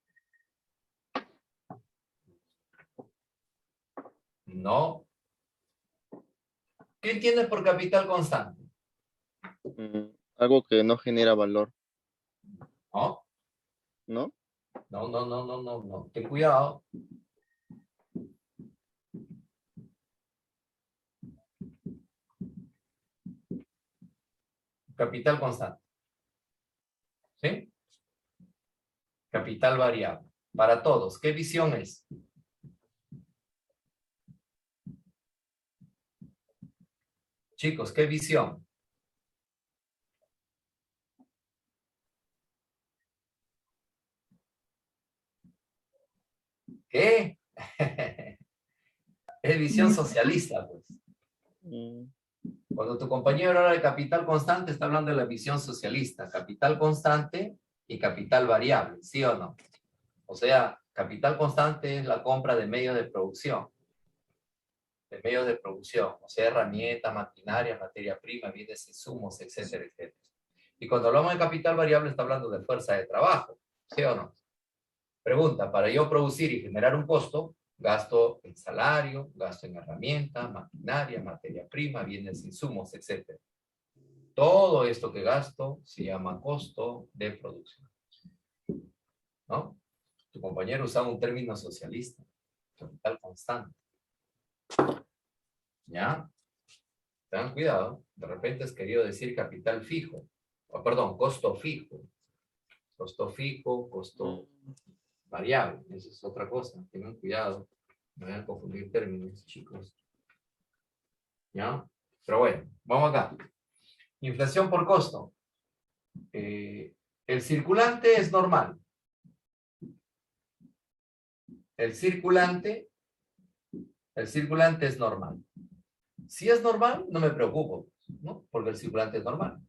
Speaker 1: No. ¿Qué entiendes por capital constante?
Speaker 4: Algo que no genera valor,
Speaker 1: ¿No?
Speaker 4: ¿no?
Speaker 1: No. Ten cuidado. Capital constante. ¿Sí? Capital variable. Para todos. ¿Qué visión es? Chicos, ¿qué visión? ¿Qué? Es visión socialista, pues.
Speaker 4: Mm,
Speaker 1: Cuando tu compañero habla de capital constante, está hablando de la visión socialista. Capital constante y capital variable, ¿sí o no? O sea, capital constante es la compra de medios de producción. De medios de producción, o sea, herramientas, maquinaria, materia prima, bienes, insumos, etcétera, etcétera. Y cuando hablamos de capital variable, está hablando de fuerza de trabajo, ¿sí o no? Pregunta, para yo producir y generar un costo, gasto en salario, gasto en herramientas, maquinaria, materia prima, bienes, insumos, etcétera. Todo esto que gasto se llama costo de producción, ¿no? Tu compañero usaba un término socialista, capital constante. ¿Ya? Tengan cuidado, de repente has querido decir capital fijo, o perdón, costo fijo. Costo fijo, costo variable, eso es otra cosa. Tengan cuidado, no vayan a confundir términos, chicos. ¿Ya? Pero bueno, vamos acá. Inflación por costo. El circulante es normal. El circulante es normal. Si es normal, no me preocupo, ¿no? Porque el circulante es normal.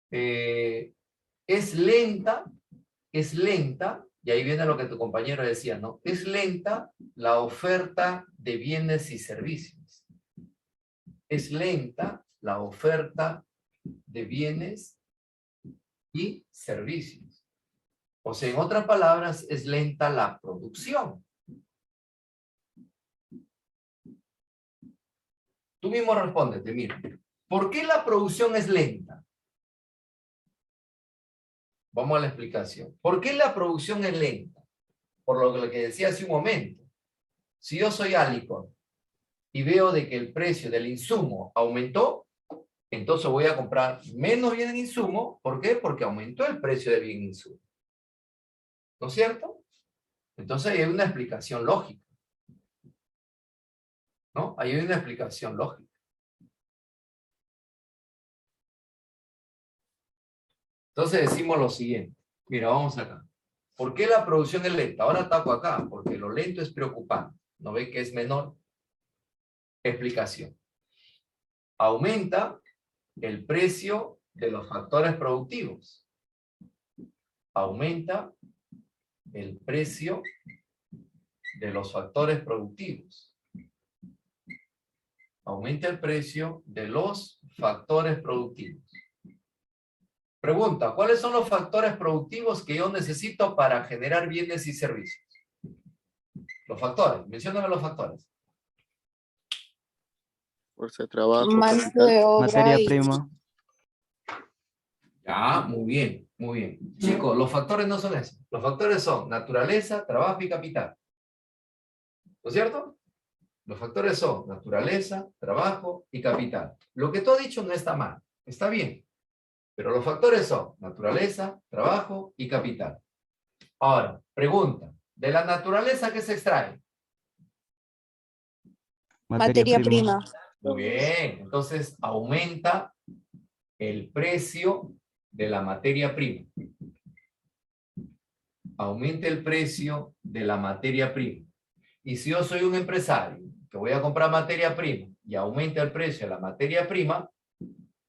Speaker 1: Es lenta, y ahí viene lo que tu compañero decía, ¿no? Es lenta la oferta de bienes y servicios. Es lenta la oferta de bienes y servicios. O sea, en otras palabras, es lenta la producción. Tú mismo respóndete, mira. ¿Por qué la producción es lenta? Vamos a la explicación. ¿Por qué la producción es lenta? Por lo que decía hace un momento. Si yo soy Alicor y veo de que el precio del insumo aumentó, entonces voy a comprar menos bien en insumo. ¿Por qué? Porque aumentó el precio del bien insumo. ¿No es cierto? Entonces hay una explicación lógica. ¿No? Hay una explicación lógica. Entonces decimos lo siguiente. Mira, vamos acá. ¿Por qué la producción es lenta? Ahora tapo acá, porque lo lento es preocupante. ¿No ve que es menor? Explicación. Aumenta el precio de los factores productivos. Aumenta el precio de los factores productivos. Aumenta el precio de los factores productivos. Pregunta, ¿cuáles son los factores productivos que yo necesito para generar bienes y servicios? Los factores, mencióname los factores.
Speaker 4: Fuerza de trabajo,
Speaker 7: Mano
Speaker 4: capital.
Speaker 7: de obra
Speaker 2: Materia
Speaker 7: y
Speaker 2: prima.
Speaker 1: Ya, muy bien, muy bien. Chicos, los factores no son esos. Los factores son naturaleza, trabajo y capital. ¿No es cierto? Los factores son naturaleza, trabajo y capital. Lo que tú has dicho no está mal, está bien. Pero los factores son naturaleza, trabajo y capital. Ahora, pregunta. ¿De la naturaleza qué se extrae?
Speaker 7: materia prima.
Speaker 1: Muy bien. Entonces, aumenta el precio de la materia prima. Aumenta el precio de la materia prima. Y si yo soy un empresario que voy a comprar materia prima y aumenta el precio de la materia prima,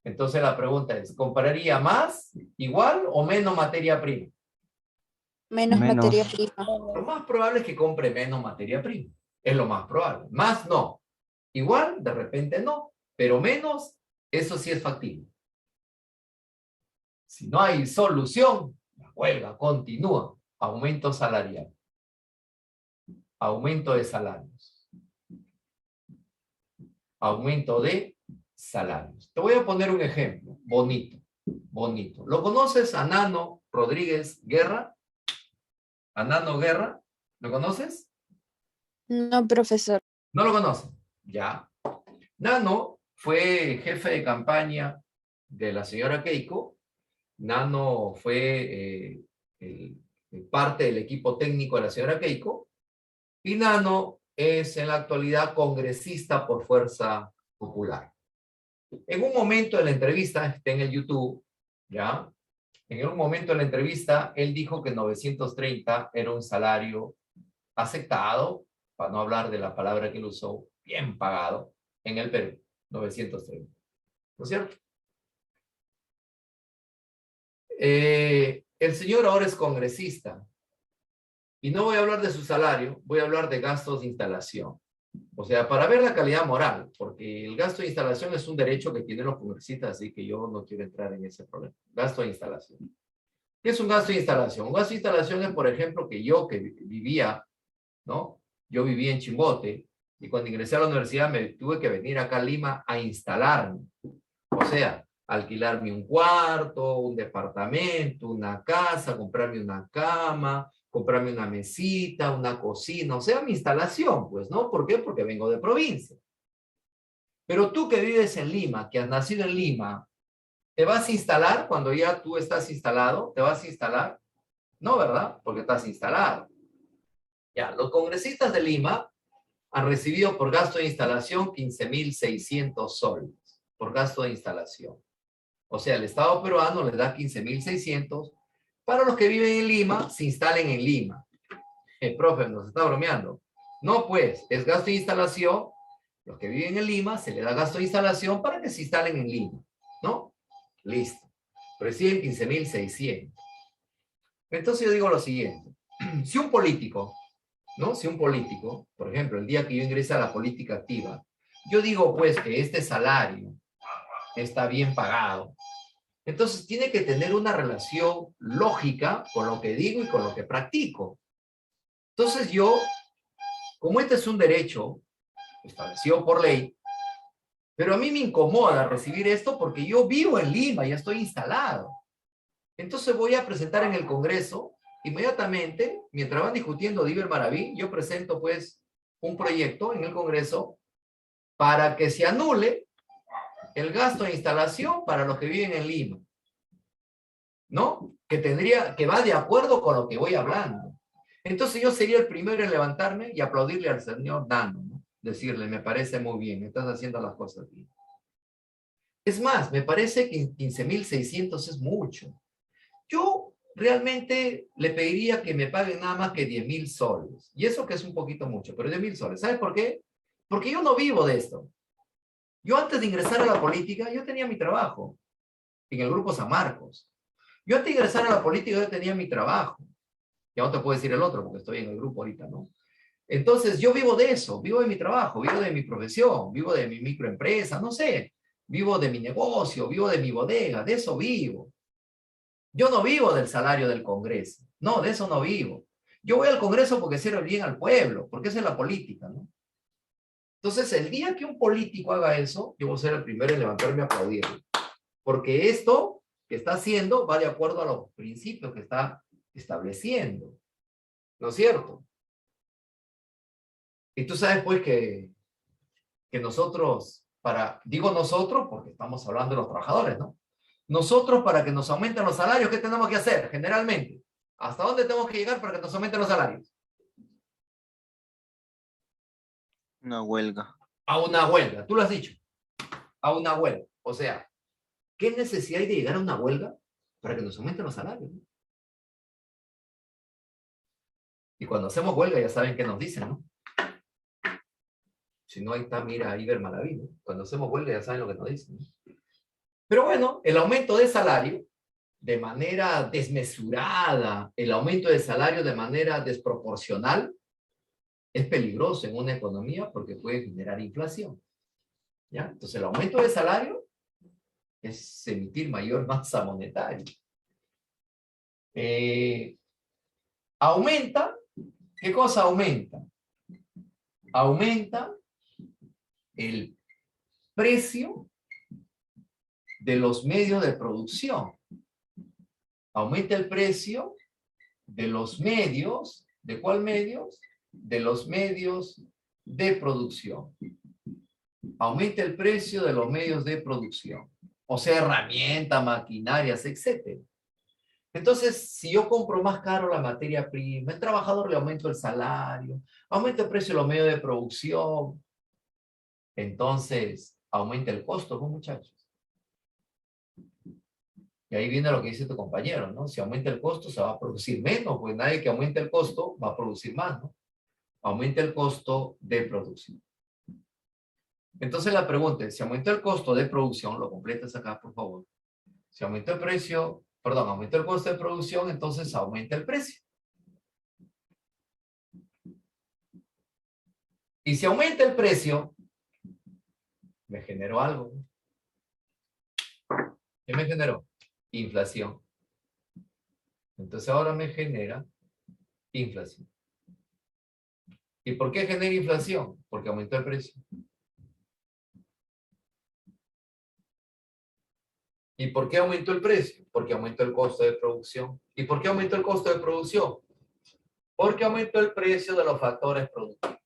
Speaker 1: entonces la pregunta es, ¿compraría más, igual o menos materia prima?
Speaker 7: Menos
Speaker 2: Menos.
Speaker 7: materia prima.
Speaker 1: Lo más probable es que compre menos materia prima. Es lo más probable. Más no. Igual, de repente no. Pero menos, eso sí es factible. Si no hay solución, la huelga continúa. Aumento salarial. Aumento de salarios. Aumento de salarios. Te voy a poner un ejemplo. Bonito. Bonito. ¿Lo conoces a Nano Rodríguez Guerra? ¿A Nano Guerra? ¿Lo conoces?
Speaker 7: No, profesor.
Speaker 1: ¿No lo conocen? Ya. Nano fue jefe de campaña de la señora Keiko. Nano fue parte del equipo técnico de la señora Keiko. Y Nano es en la actualidad congresista por Fuerza Popular. En un momento de la entrevista, está en el YouTube, ¿ya? En un momento de la entrevista, él dijo que 930 era un salario aceptado, para no hablar de la palabra que él usó, bien pagado, en el Perú, 930. ¿No es cierto? El señor ahora es congresista. Y no voy a hablar de su salario, voy a hablar de gastos de instalación. O sea, para ver la calidad moral, porque el gasto de instalación es un derecho que tienen los congresistas, así que yo no quiero entrar en ese problema. Gasto de instalación. ¿Qué es un gasto de instalación? Un gasto de instalación es, por ejemplo, que yo que vivía, ¿no? Yo vivía en Chimbote y cuando ingresé a la universidad me tuve que venir acá a Lima a instalarme. O sea, alquilarme un cuarto, un departamento, una casa, comprarme una cama, comprarme una mesita, una cocina, o sea, mi instalación, pues, ¿no? ¿Por qué? Porque vengo de provincia. Pero tú que vives en Lima, que has nacido en Lima, ¿te vas a instalar cuando ya tú estás instalado? ¿Te vas a instalar? No, ¿verdad? Porque estás instalado. Ya, los congresistas de Lima han recibido por gasto de instalación 15,600 soles por gasto de instalación. O sea, el Estado peruano les da 15,600 para los que viven en Lima, se instalen en Lima. El profe nos está bromeando. No, pues, es gasto de instalación. Los que viven en Lima se les da gasto de instalación para que se instalen en Lima. ¿No? Listo. Reciben 15,600. Entonces yo digo lo siguiente. Si un político, ¿no? Si un político, por ejemplo, el día que yo ingrese a la política activa, yo digo pues que este salario está bien pagado. Entonces tiene que tener una relación lógica con lo que digo y con lo que practico. Entonces yo, como este es un derecho establecido por ley, pero a mí me incomoda recibir esto porque yo vivo en Lima, ya estoy instalado. Entonces voy a presentar en el Congreso, inmediatamente, mientras van discutiendo Diver Maraví, yo presento pues un proyecto en el Congreso para que se anule el gasto de instalación para los que viven en Lima, ¿no? Que va de acuerdo con lo que voy hablando. Entonces yo sería el primero en levantarme y aplaudirle al señor Nano, ¿no? Decirle, me parece muy bien, estás haciendo las cosas bien. Es más, me parece que 15,600 es mucho. Yo realmente le pediría que me paguen nada más que 10,000 soles. Y eso que es un poquito mucho, pero 10,000 soles. ¿Sabes por qué? Porque yo no vivo de esto. Yo antes de ingresar a la política, yo tenía mi trabajo en el Grupo San Marcos. Yo antes de ingresar a la política, yo tenía mi trabajo. Ya no te puedo decir el otro porque estoy en el grupo ahorita, ¿no? Entonces, yo vivo de eso, vivo de mi trabajo, vivo de mi profesión, vivo de mi microempresa, no sé. Vivo de mi negocio, vivo de mi bodega, de eso vivo. Yo no vivo del salario del Congreso. No, de eso no vivo. Yo voy al Congreso porque sirve bien al pueblo, porque esa es la política, ¿no? Entonces, el día que un político haga eso, yo voy a ser el primero en levantarme a aplaudirle. Porque esto que está haciendo va de acuerdo a los principios que está estableciendo. ¿No es cierto? Y tú sabes, pues, que nosotros, digo nosotros porque estamos hablando de los trabajadores, ¿no? Nosotros, para que nos aumenten los salarios, ¿qué tenemos que hacer generalmente? ¿Hasta dónde tenemos que llegar para que nos aumenten los salarios?
Speaker 4: Una huelga.
Speaker 1: A una huelga, tú lo has dicho. A una huelga. O sea, ¿qué necesidad hay de llegar a una huelga para que nos aumenten los salarios? ¿No? Y cuando hacemos huelga ya saben qué nos dicen, ¿no? Si no, ahí está, mira, Iber Malaví, ¿no? Cuando hacemos huelga ya saben lo que nos dicen, ¿no? Pero bueno, el aumento de salario de manera desmesurada, el aumento de salario de manera desproporcional, es peligroso en una economía porque puede generar inflación. ¿Ya? Entonces, el aumento de salario es emitir mayor masa monetaria. Aumenta, ¿qué cosa aumenta? Aumenta el precio de los medios de producción. Aumenta el precio de los medios, ¿de cuál medios? De los medios de producción. Aumenta el precio de los medios de producción. O sea, herramientas, maquinarias, etc. Entonces, si yo compro más caro la materia prima, el trabajador le aumento el salario, aumenta el precio de los medios de producción, entonces aumenta el costo, ¿no, muchachos? Y ahí viene lo que dice tu compañero, ¿no? Si aumenta el costo, se va a producir menos, pues nadie que aumente el costo va a producir más, ¿no? Aumenta el costo de producción. Entonces la pregunta es, si aumenta el costo de producción, lo completas acá, por favor. Si aumenta el precio, perdón, aumenta el costo de producción, entonces aumenta el precio. Y si aumenta el precio, me generó algo. ¿Qué me generó? Inflación. Entonces ahora me genera inflación. ¿Y por qué genera inflación? Porque aumentó el precio. ¿Y por qué aumentó el precio? Porque aumentó el costo de producción. ¿Y por qué aumentó el costo de producción? Porque aumentó el precio de los factores productivos.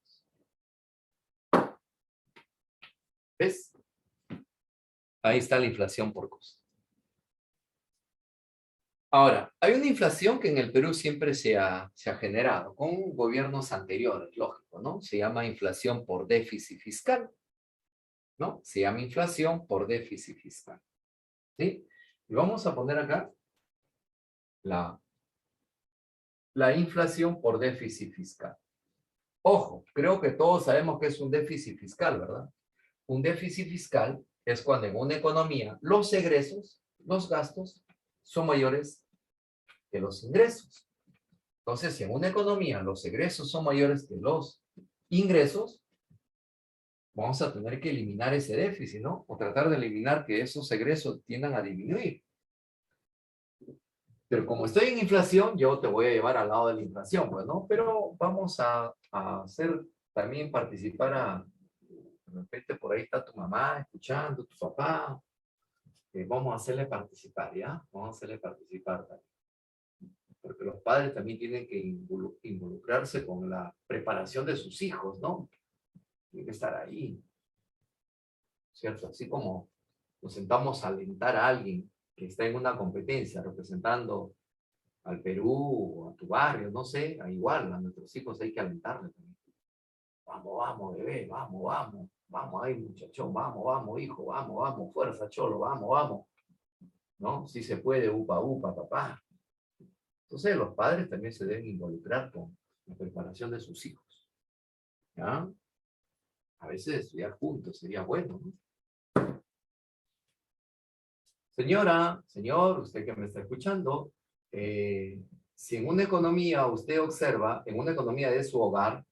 Speaker 1: ¿Ves? Ahí está la inflación por costo. Ahora, hay una inflación que en el Perú siempre se ha generado con gobiernos anteriores, lógico, ¿no? Se llama inflación por déficit fiscal, ¿no? Se llama inflación por déficit fiscal, ¿sí? Y vamos a poner acá la inflación por déficit fiscal. Ojo, creo que todos sabemos que es un déficit fiscal, ¿verdad? Un déficit fiscal es cuando en una economía los egresos, los gastos, son mayores que los ingresos. Entonces, si en una economía los egresos son mayores que los ingresos, vamos a tener que eliminar ese déficit, ¿no? O tratar de eliminar que esos egresos tiendan a disminuir. Pero como estoy en inflación, yo te voy a llevar al lado de la inflación, pues, ¿no? Pero vamos a hacer también participar de repente por ahí está tu mamá escuchando, tu papá. Vamos a hacerle participar, ¿ya? Vamos a hacerle participar también. Porque los padres también tienen que involucrarse con la preparación de sus hijos, ¿no? Tienen que estar ahí, ¿cierto? Así como nos sentamos a alentar a alguien que está en una competencia representando al Perú o a tu barrio, no sé, igual a nuestros hijos hay que alentarles también. Vamos, vamos, bebé, vamos, vamos, vamos ahí, muchachón, vamos, vamos, hijo, vamos, vamos, fuerza, cholo, vamos, vamos. ¿No? Si se puede, upa, upa, papá. Entonces los padres también se deben involucrar con la preparación de sus hijos. ¿Ya? A veces estudiar juntos sería bueno, ¿no? Señora, señor, usted que me está escuchando, si en una economía usted observa, en una economía de su hogar,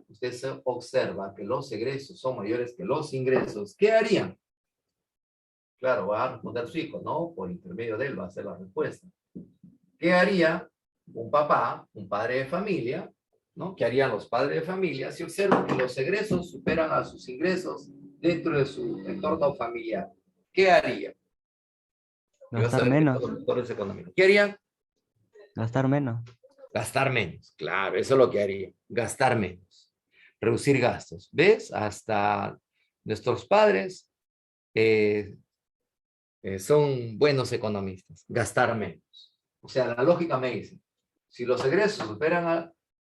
Speaker 1: usted se observa que los egresos son mayores que los ingresos, ¿qué harían? Claro, va a responder su hijo, ¿no? Por intermedio de él va a ser la respuesta. ¿Qué haría un papá, un padre de familia, ¿no? ¿Qué harían los padres de familia si observan que los egresos superan a sus ingresos dentro de su entorno familiar? ¿Qué haría? Y vas a
Speaker 2: Gastar
Speaker 1: ver que
Speaker 2: menos.
Speaker 1: todos los doctores económicos. ¿Qué harían?
Speaker 2: Gastar menos.
Speaker 1: Gastar menos. Claro, eso es lo que haría. Gastar menos. Reducir gastos. ¿Ves? Hasta nuestros padres son buenos economistas. Gastar menos. O sea, la lógica me dice, si los egresos superan a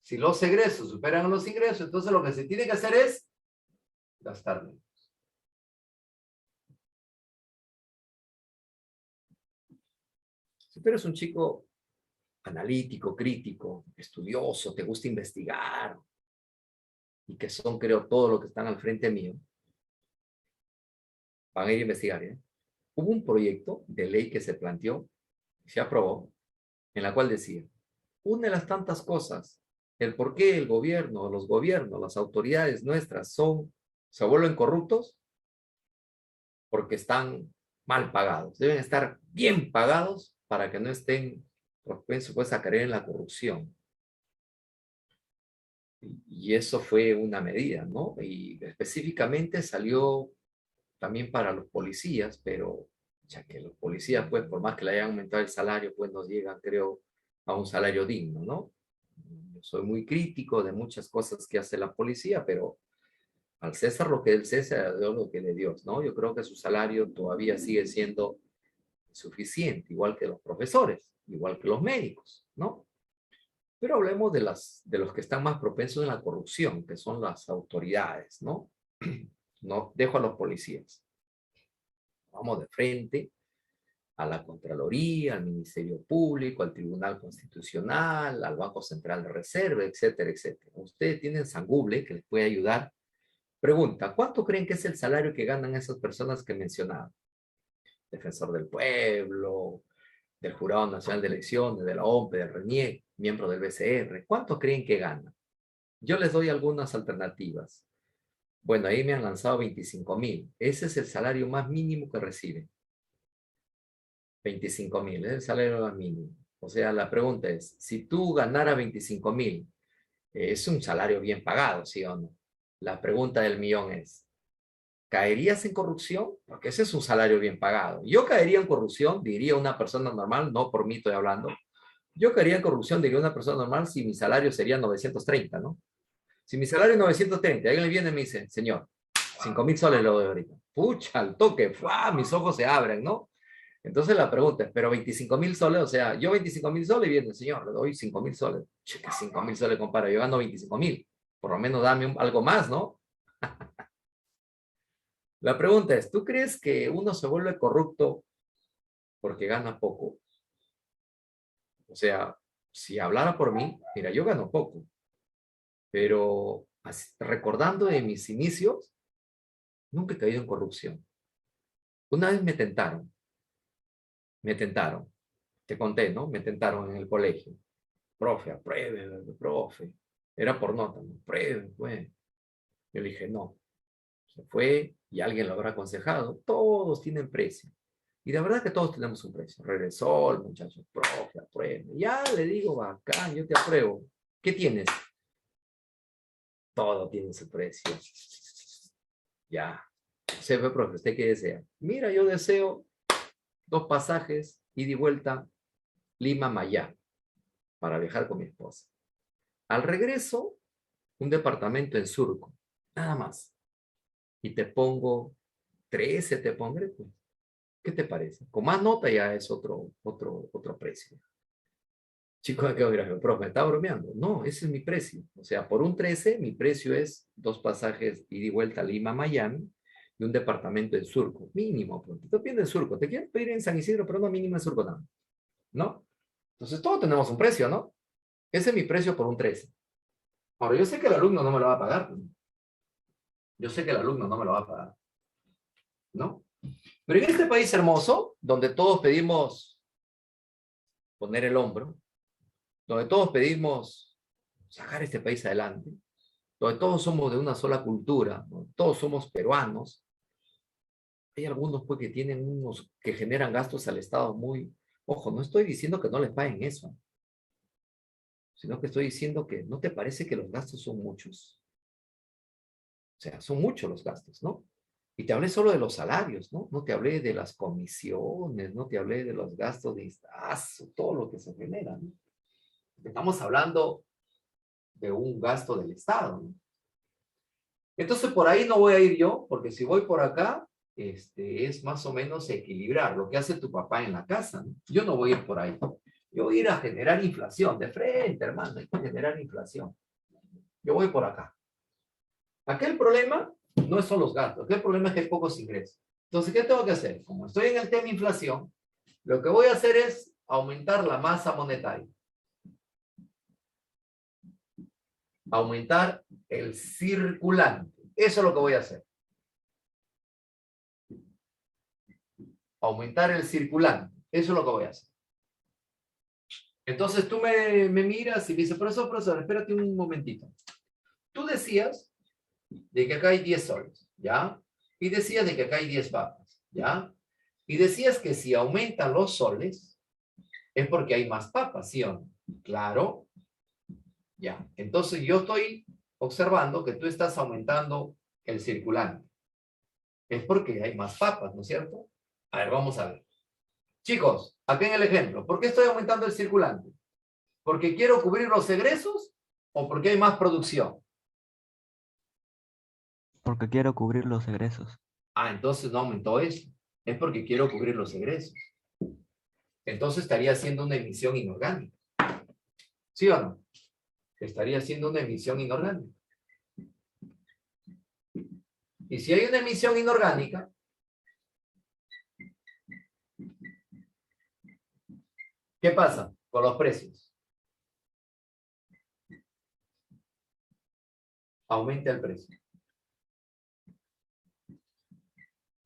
Speaker 1: los ingresos, entonces lo que se tiene que hacer es gastar menos. Si tú eres un chico analítico, crítico, estudioso, te gusta investigar, y que son, creo, todo lo que están al frente mío, van a ir a investigar, ¿eh? Hubo un proyecto de ley que se planteó, se aprobó, en la cual decía, una de las tantas cosas, el por qué el gobierno, los gobiernos, las autoridades nuestras se vuelven corruptos, porque están mal pagados. Deben estar bien pagados para que no estén propensos pues, a caer en la corrupción. Y eso fue una medida, ¿no? Y específicamente salió también para los policías, pero ya que los policías, pues, por más que le hayan aumentado el salario, pues nos llegan, creo, a un salario digno, ¿no? Yo soy muy crítico de muchas cosas que hace la policía, pero al César lo que es el César, a Dios lo que es de Dios, ¿no? Yo creo que su salario todavía sigue siendo suficiente, igual que los profesores, igual que los médicos, ¿no? Pero hablemos de los que están más propensos en la corrupción, que son las autoridades, ¿no? No dejo a los policías. Vamos de frente a la Contraloría, al Ministerio Público, al Tribunal Constitucional, al Banco Central de Reserva, etcétera, etcétera. Ustedes tienen San Google que les puede ayudar. Pregunta, ¿cuánto creen que es el salario que ganan esas personas que mencionaban? Defensor del Pueblo, del Jurado Nacional de Elecciones, de la OMPE, del RENIEC, miembro del BCR. ¿Cuánto creen que ganan? Yo les doy algunas alternativas. Bueno, ahí me han lanzado 25,000. Ese es el salario más mínimo que reciben. 25,000, es el salario más mínimo. O sea, la pregunta es, si tú ganaras 25,000, es un salario bien pagado, ¿sí o no? La pregunta del millón es, ¿caerías en corrupción? Porque ese es un salario bien pagado. Yo caería en corrupción, diría una persona normal, no por mí estoy hablando. Yo caería en corrupción, diría una persona normal, si mi salario sería 930, ¿no? Si mi salario es 930, alguien le viene y me dice, señor, 5,000 soles lo doy ahorita. Pucha, al toque, ¡fua! Mis ojos se abren, ¿no? Entonces la pregunta es, pero 25,000 soles, o sea, yo 25,000 soles y viene, señor, le doy 5,000 soles. Che, que 5,000 soles, compadre, yo gano 25,000. Por lo menos dame algo más, ¿no? La pregunta es, ¿tú crees que uno se vuelve corrupto porque gana poco? O sea, si hablara por mí, mira, yo gano poco, pero recordando de mis inicios, nunca he caído en corrupción. Una vez me tentaron, te conté, ¿no? Me tentaron en el colegio. Profe, apruebe, profe. Era por nota, ¿no? Apruebe, pues. Yo le dije, no. Se fue y alguien lo habrá aconsejado. Todos tienen precio. Y de verdad que todos tenemos un precio. Regresó el muchacho, profe, apruebe. Ya le digo, bacán, yo te apruebo. ¿Qué tienes? Todo tiene su precio. Ya. Se fue, profe, ¿usted qué desea? Mira, yo deseo 2 pasajes ida y vuelta Lima-Miami para viajar con mi esposa. Al regreso, un departamento en Surco, nada más. Y te pongo 13, te pondré, pues. ¿Qué te parece? Con más nota ya es otro precio. Chico, ¿de qué dirás? Profe, ¿me está bromeando? No, ese es mi precio. O sea, por un 13, mi precio es 2 pasajes ida y vuelta Lima-Miami y un departamento en Surco. Mínimo, pues. Te estoy pidiendo en Surco. Te quiero pedir en San Isidro, pero no mínimo en Surco nada. ¿No? Entonces todos tenemos un precio, ¿no? Ese es mi precio por un 13. Ahora, yo sé que el alumno no me lo va a pagar. Yo sé que el alumno no me lo va a pagar. ¿No? Pero en este país hermoso, donde todos pedimos poner el hombro, donde todos pedimos sacar este país adelante, donde todos somos de una sola cultura, ¿no? Todos somos peruanos, Hay algunos pues que tienen unos que generan gastos al Estado muy... Ojo, no estoy diciendo que no les paguen eso, sino que estoy diciendo que ¿no te parece que los gastos son muchos? O sea, son muchos los gastos, ¿no? Y te hablé solo de los salarios, ¿no? No te hablé de las comisiones, no te hablé de los gastos de instalación, todo lo que se genera, ¿no? Estamos hablando de un gasto del Estado, ¿no? Entonces, por ahí no voy a ir yo, porque si voy por acá, es más o menos equilibrar lo que hace tu papá en la casa, ¿no? Yo no voy a ir por ahí. Yo voy a ir a generar inflación, de frente, hermano, hay que generar inflación. Yo voy por acá. Aquel problema no son los gastos, aquel problema es que hay pocos ingresos. Entonces, ¿qué tengo que hacer? Como estoy en el tema inflación, lo que voy a hacer es aumentar la masa monetaria. Aumentar el circulante. Eso es lo que voy a hacer. Aumentar el circulante. Eso es lo que voy a hacer. Entonces tú me miras y me dices, profesor, espérate un momentito. Tú decías de que acá hay 10 soles, ¿ya? Y decías de que acá hay 10 papas, ¿ya? Y decías que si aumentan los soles es porque hay más papas, ¿sí o no? Claro. Ya. Entonces yo estoy observando que tú estás aumentando el circulante. Es porque hay más papas, ¿no es cierto? A ver, vamos a ver. Chicos, aquí en el ejemplo, ¿por qué estoy aumentando el circulante? ¿Porque quiero cubrir los egresos o porque hay más producción?
Speaker 2: Porque quiero cubrir los egresos.
Speaker 1: Ah, entonces no aumentó eso. Es porque quiero cubrir los egresos. Entonces estaría haciendo una emisión inorgánica. ¿Sí o no? Estaría haciendo una emisión inorgánica. Y si hay una emisión inorgánica, ¿qué pasa con los precios? Aumenta el precio.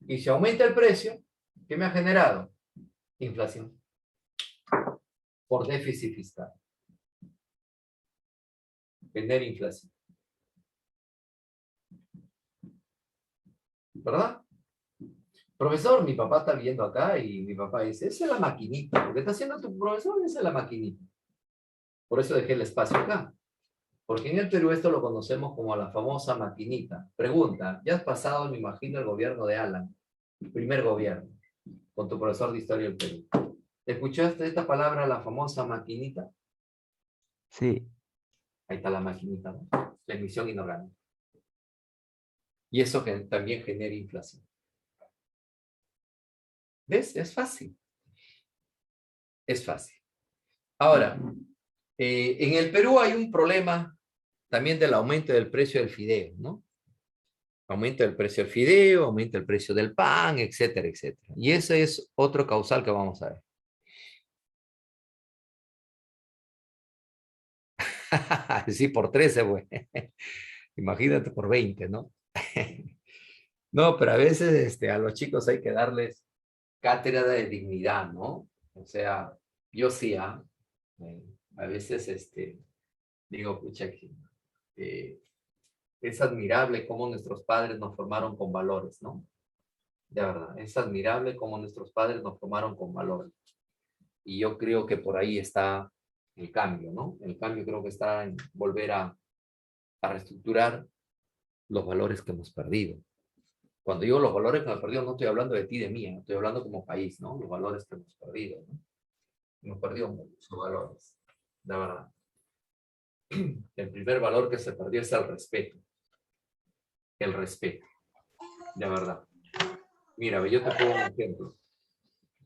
Speaker 1: Y si aumenta el precio, ¿qué me ha generado? Inflación. Por déficit fiscal. Genera inflación. ¿Verdad? Profesor, mi papá está viendo acá y mi papá dice, esa es la maquinita. Lo que está haciendo tu profesor, esa es la maquinita. Por eso dejé el espacio acá. Porque en el Perú esto lo conocemos como la famosa maquinita. Pregunta, ya has pasado, me imagino, el gobierno de Alan, el primer gobierno, con tu profesor de Historia del Perú. ¿Escuchaste esta palabra, la famosa maquinita?
Speaker 2: Sí,
Speaker 1: Ahí está la maquinita, ¿no? La emisión inorgánica. Y eso que también genera inflación. ¿Ves? Es fácil. Es fácil. Ahora, en el Perú hay un problema también del aumento del precio del fideo, ¿no? Aumenta el precio del fideo, aumenta el precio del pan, etcétera, etcétera. Y ese es otro causal que vamos a ver. Sí, por 13, güey. Imagínate por 20, ¿no? No, pero a veces a los chicos hay que darles cátedra de dignidad, ¿no? O sea, yo sí, a veces digo, pucha, es admirable cómo nuestros padres nos formaron con valores, ¿no? De verdad, es admirable cómo nuestros padres nos formaron con valores. Y yo creo que por ahí está el cambio, ¿no? El cambio creo que está en volver a reestructurar los valores que hemos perdido. Cuando digo los valores que hemos perdido, no estoy hablando de ti, de mí, estoy hablando como país, ¿no? Los valores que hemos perdido, ¿no? Hemos perdido muchos valores, de verdad. El primer valor que se perdió es el respeto. El respeto, de verdad. Mira, yo te pongo un ejemplo.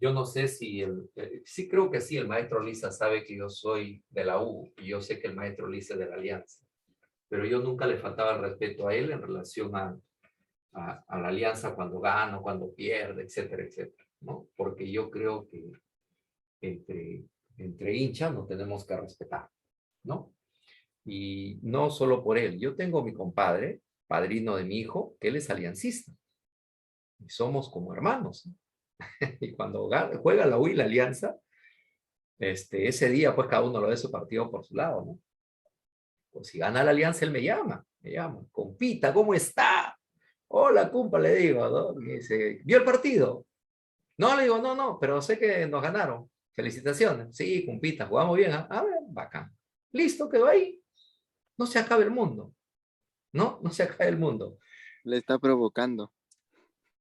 Speaker 1: Yo no sé si sí creo que sí, el maestro Lisa sabe que yo soy de la U y yo sé que el maestro Lisa es de la Alianza, pero yo nunca le faltaba el respeto a él en relación a la Alianza cuando gana, cuando pierde, etcétera, etcétera, ¿no? Porque yo creo que entre hinchas nos tenemos que respetar, ¿no? Y no solo por él. Yo tengo mi compadre, padrino de mi hijo, que él es aliancista. Y somos como hermanos, ¿no? Y cuando juega la U y la Alianza, ese día pues cada uno lo ve su partido por su lado, ¿no? Pues si gana la Alianza, él me llama, compita, ¿cómo está? Hola, cumpa, le digo, ¿no? Y dice, ¿vio el partido? No, le digo, no, pero sé que nos ganaron. Felicitaciones. Sí, cumpita, jugamos bien. ¿Ah? A ver, bacán. Listo, quedó ahí. No se acabe el mundo. ¿No? No se acabe el mundo.
Speaker 4: Le está provocando.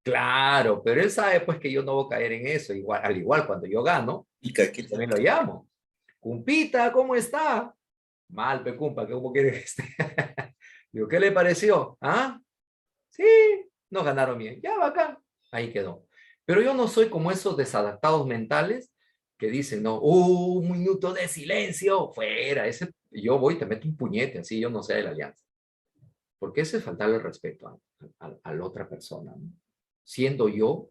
Speaker 1: Claro, pero él sabe pues que yo no voy a caer en eso. Igual, al igual, cuando yo gano, también lo llamo. Cumpita, ¿cómo está? Mal, pe cumpa, ¿cómo quiere que esté? Digo, ¿qué le pareció? ¿Ah? Sí, nos ganaron bien. Ya, bacán. Ahí quedó. Pero yo no soy como esos desadaptados mentales que dicen, no, un minuto de silencio, fuera. Yo voy y te meto un puñete, así yo no sé de la alianza. Porque ese es faltarle el respeto a la otra persona, ¿no? Siendo yo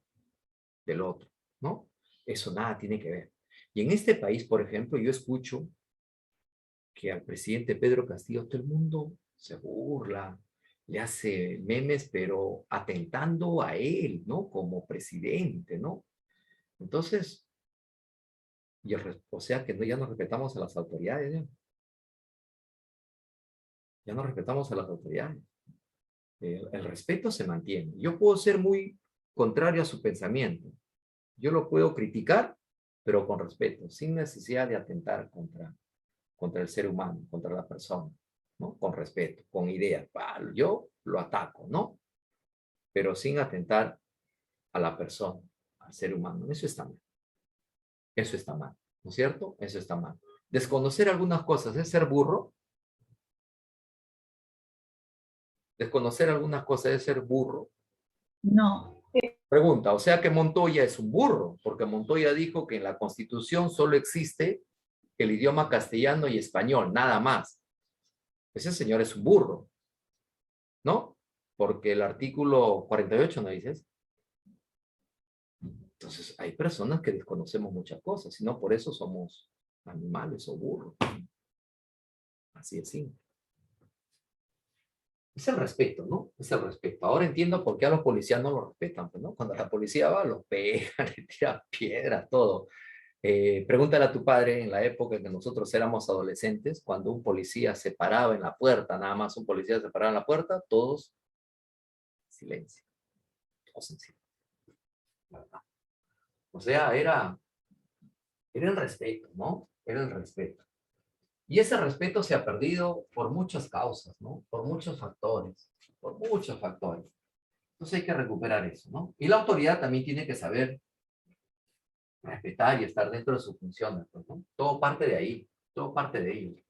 Speaker 1: del otro, ¿no? Eso nada tiene que ver. Y en este país, por ejemplo, yo escucho que al presidente Pedro Castillo todo el mundo se burla, le hace memes, pero atentando a él, ¿no? Como presidente, ¿no? Entonces, o sea que no, ya no respetamos a las autoridades, ¿ya? Ya no respetamos a las autoridades. El respeto se mantiene. Yo puedo ser muy contrario a su pensamiento. Yo lo puedo criticar, pero con respeto, sin necesidad de atentar contra el ser humano, contra la persona, ¿no? Con respeto, con ideas. Yo lo ataco, ¿no? Pero sin atentar a la persona, al ser humano. Eso está mal. Eso está mal, ¿no es cierto? Eso está mal. Desconocer algunas cosas es ser burro. Desconocer algunas cosas es ser burro.
Speaker 8: No.
Speaker 1: Pregunta, o sea que Montoya es un burro, porque Montoya dijo que en la Constitución solo existe el idioma castellano y español, nada más. Ese señor es un burro, ¿no? Porque el artículo 48 no dice eso. Entonces, hay personas que desconocemos muchas cosas, y no por eso somos animales o burros. Así es simple. Es el respeto, ¿no? Es el respeto. Ahora entiendo por qué a los policías no lo respetan, ¿no? Cuando la policía va, los pega, le tira piedras, todo. Pregúntale a tu padre en la época en que nosotros éramos adolescentes, cuando un policía se paraba en la puerta, nada más un policía se paraba en la puerta, todos silencio. Todos en silencio. O sea, era el respeto, ¿no? Era el respeto. Y ese respeto se ha perdido por muchas causas, ¿no? Por muchos factores, por muchos factores. Entonces hay que recuperar eso, ¿no? Y la autoridad también tiene que saber respetar y estar dentro de sus funciones, pues, ¿no? Todo parte de ahí, todo parte de ello.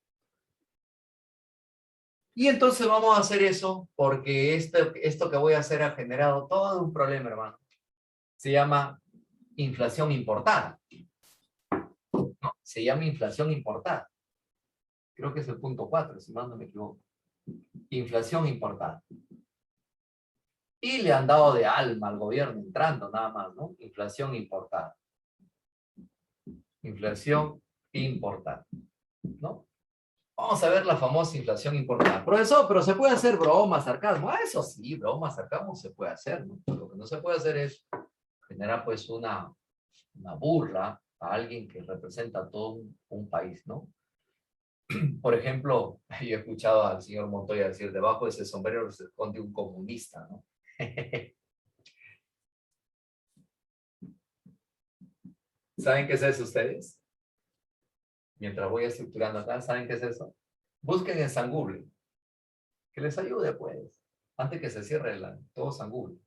Speaker 1: Y entonces vamos a hacer eso porque esto que voy a hacer ha generado todo un problema, hermano. Se llama inflación importada. ¿No? Se llama inflación importada. Creo que es el punto 4, si mal no me equivoco. Inflación importada. Y le han dado de alma al gobierno entrando nada más, ¿no? Inflación importada. Inflación importada, ¿no? Vamos a ver la famosa inflación importada. Profesor, pero se puede hacer broma, sarcasmo. Ah, eso sí, broma, sarcasmo se puede hacer, ¿no? Lo que no se puede hacer es generar pues una burla a alguien que representa a todo un país, ¿no? Por ejemplo, yo he escuchado al señor Montoya decir, debajo de ese sombrero se esconde un comunista, ¿no? ¿Saben qué es eso ustedes? Mientras voy estructurando acá, ¿saben qué es eso? Busquen en San Google. Que les ayude, pues. Antes que se cierre todo San Google.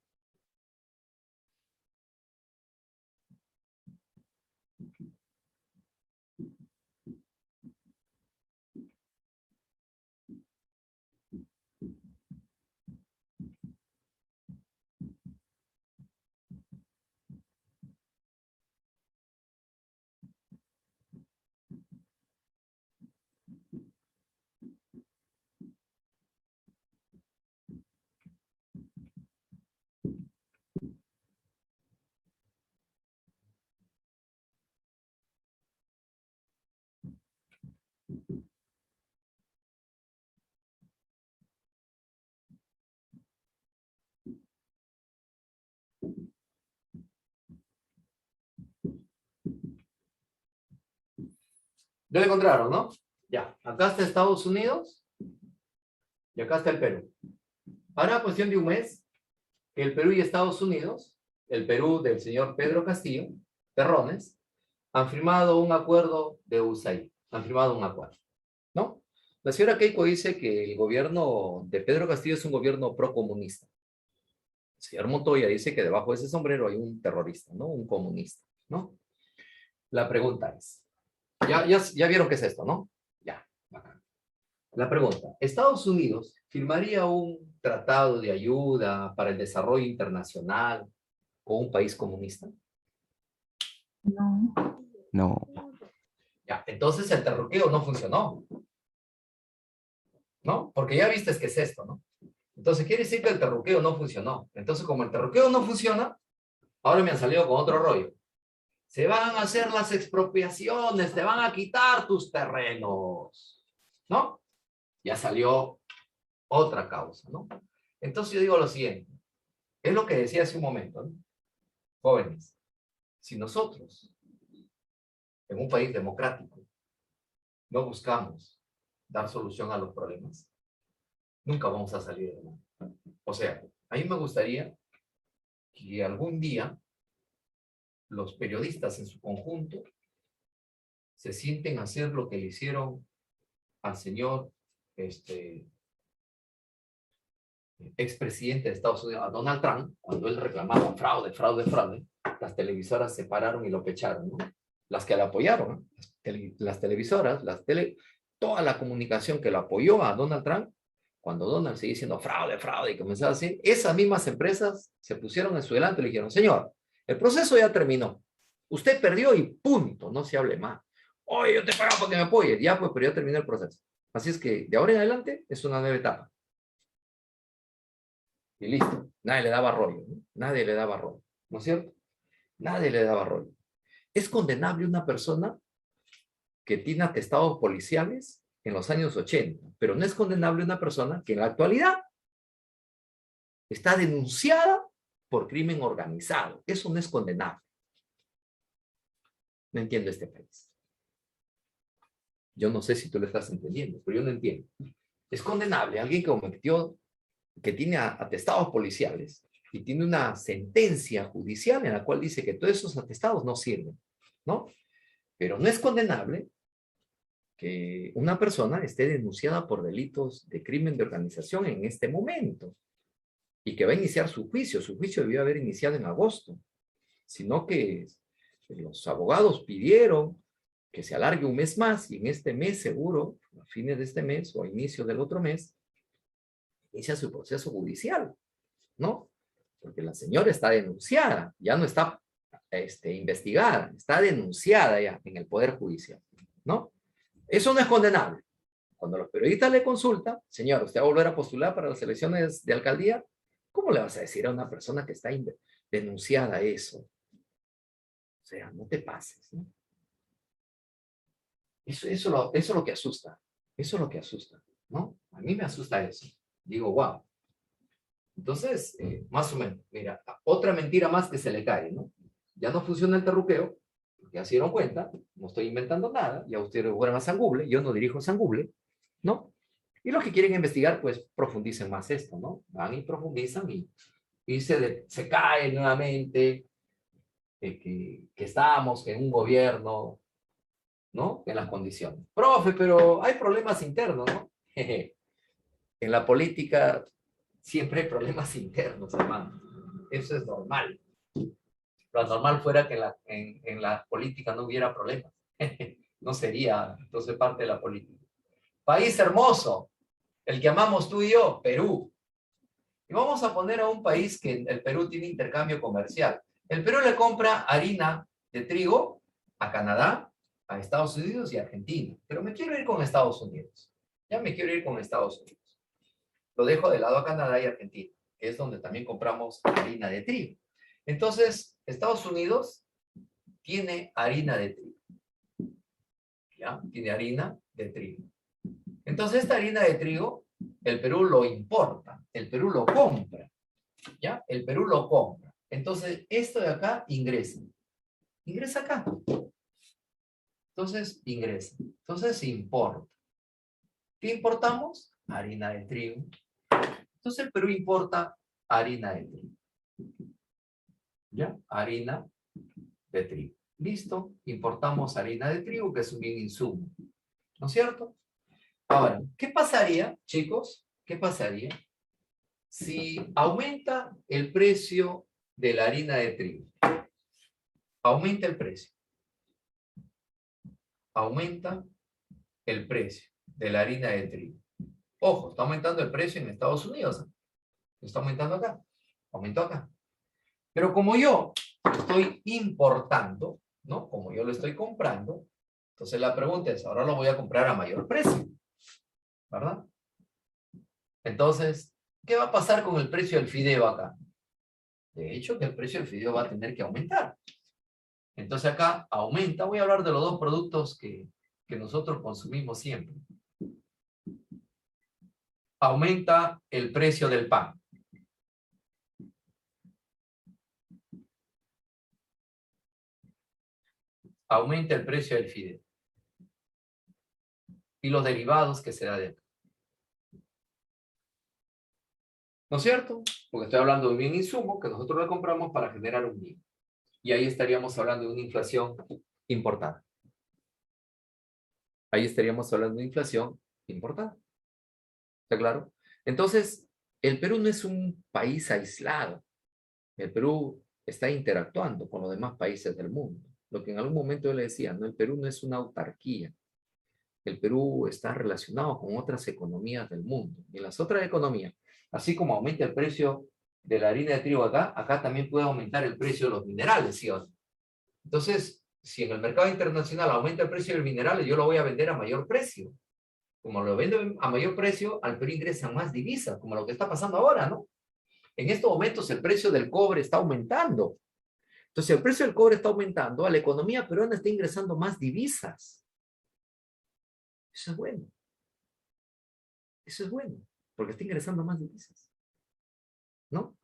Speaker 1: Ya lo encontraron, ¿no? Ya. Acá está Estados Unidos y acá está el Perú. Ahora, cuestión de un mes, que el Perú y Estados Unidos, el Perú del señor Pedro Castillo, Terrones, han firmado un acuerdo de USAID. Han firmado un acuerdo, ¿no? La señora Keiko dice que el gobierno de Pedro Castillo es un gobierno procomunista. El señor Montoya dice que debajo de ese sombrero hay un terrorista, ¿no? Un comunista, ¿no? La pregunta es, ya vieron qué es esto, ¿no? Ya, bacán. La pregunta, ¿Estados Unidos firmaría un tratado de ayuda para el desarrollo internacional con un país comunista?
Speaker 5: No.
Speaker 2: No.
Speaker 1: Ya, entonces el terruqueo no funcionó, ¿no? Porque ya viste qué es esto, ¿no? Entonces quiere decir que el terruqueo no funcionó. Entonces como el terruqueo no funciona, ahora me han salido con otro rollo. Se van a hacer las expropiaciones, te van a quitar tus terrenos, ¿no? Ya salió otra causa, ¿no? Entonces yo digo lo siguiente, es lo que decía hace un momento, ¿no? Jóvenes, si nosotros, en un país democrático, no buscamos dar solución a los problemas, nunca vamos a salir de nada. O sea, a mí me gustaría que algún día los periodistas en su conjunto se sienten a hacer lo que le hicieron al señor expresidente de Estados Unidos, a Donald Trump, cuando él reclamaba fraude, fraude, fraude, las televisoras se pararon y lo pecharon, ¿no? Las que le apoyaron, ¿no? Las televisoras, toda la comunicación que lo apoyó a Donald Trump, cuando Donald seguía diciendo fraude, fraude, y comenzaba a decir, esas mismas empresas se pusieron en su delante y le dijeron, señor, el proceso ya terminó, usted perdió y punto, no se hable más. Oye, yo te pago para que me apoyes, ya pues, pero ya terminó el proceso. Así es que de ahora en adelante es una nueva etapa. Y listo, nadie le daba rollo, ¿no? Nadie le daba rollo, ¿no es cierto? Nadie le daba rollo. ¿Es condenable una persona que tiene atestados policiales en los años 80, pero no es condenable una persona que en la actualidad está denunciada por crimen organizado? Eso no es condenable. No entiendo este país. Yo no sé si tú lo estás entendiendo, pero yo no entiendo. Es condenable alguien que tiene atestados policiales y tiene una sentencia judicial en la cual dice que todos esos atestados no sirven, ¿no? Pero no es condenable que una persona esté denunciada por delitos de crimen de organización en este momento y que va a iniciar su juicio. Su juicio debió haber iniciado en agosto, sino que los abogados pidieron que se alargue un mes más y en este mes seguro, a fines de este mes o a inicio del otro mes, inicia su proceso judicial, ¿no? Porque la señora está denunciada, ya no está investigada, está denunciada ya en el Poder Judicial, ¿no? Eso no es condenable. Cuando los periodistas le consultan, señor, ¿usted va a volver a postular para las elecciones de alcaldía? ¿Cómo le vas a decir a una persona que está denunciada eso? O sea, no te pases, ¿no? Eso es lo que asusta. Eso es lo que asusta, ¿no? A mí me asusta eso. Digo, wow. Entonces, más o menos, mira, otra mentira más que se le cae, ¿no? Ya no funciona el terruqueo, ya se dieron cuenta, no estoy inventando nada, ya ustedes fueron a San Google, yo no dirijo San Google, ¿no? Y los que quieren investigar, pues profundicen más esto, ¿no? Van y profundizan y se cae nuevamente que estamos en un gobierno, ¿no? En las condiciones. Profe, pero hay problemas internos, ¿no? En la política siempre hay problemas internos, hermano. Eso es normal. Lo normal fuera que en la política no hubiera problemas. No sería entonces parte de la política. País hermoso, el que amamos tú y yo, Perú. Y vamos a poner a un país que el Perú tiene intercambio comercial. El Perú le compra harina de trigo a Canadá, a Estados Unidos y a Argentina. Pero me quiero ir con Estados Unidos. Ya me quiero ir con Estados Unidos. Lo dejo de lado a Canadá y Argentina, que es donde también compramos harina de trigo. Entonces, Estados Unidos tiene harina de trigo. ¿Ya? Tiene harina de trigo. Entonces, esta harina de trigo, el Perú lo importa, el Perú lo compra. ¿Ya? El Perú lo compra. Entonces, esto de acá ingresa. Ingresa acá. Entonces, ingresa. Entonces, importa. ¿Qué importamos? Harina de trigo. Entonces, el Perú importa harina de trigo. ¿Ya? Harina de trigo. Listo, importamos harina de trigo, que es un bien insumo. ¿No es cierto? Ahora, ¿qué pasaría, chicos? ¿Qué pasaría si aumenta el precio de la harina de trigo? Aumenta el precio. Aumenta el precio de la harina de trigo. Ojo, está aumentando el precio en Estados Unidos. Está aumentando acá. Aumentó acá. Pero como yo estoy importando, ¿no? Como yo lo estoy comprando, entonces la pregunta es, ahora lo voy a comprar a mayor precio, ¿verdad? Entonces, ¿qué va a pasar con el precio del fideo acá? De hecho, que el precio del fideo va a tener que aumentar. Entonces acá aumenta. Voy a hablar de los dos productos que nosotros consumimos siempre. Aumenta el precio del pan. Aumenta el precio del fideo. Y los derivados que se da de acá. ¿No es cierto? Porque estoy hablando de un bien insumo que nosotros lo compramos para generar un bien. Y ahí estaríamos hablando de una inflación importante. Ahí estaríamos hablando de inflación importante. ¿Está claro? Entonces, el Perú no es un país aislado. El Perú está interactuando con los demás países del mundo. Lo que en algún momento yo le decía, ¿no? El Perú no es una autarquía. El Perú está relacionado con otras economías del mundo. Y en las otras economías, así como aumenta el precio de la harina de trigo acá, acá también puede aumentar el precio de los minerales, ¿sí o no? Entonces, si en el mercado internacional aumenta el precio de los minerales, yo lo voy a vender a mayor precio. Como lo vendo a mayor precio, al Perú ingresan más divisas, como lo que está pasando ahora, ¿no? En estos momentos el precio del cobre está aumentando. Entonces, si el precio del cobre está aumentando, a la economía peruana está ingresando más divisas. Eso es bueno. Eso es bueno, porque está ingresando más divisas. ¿No?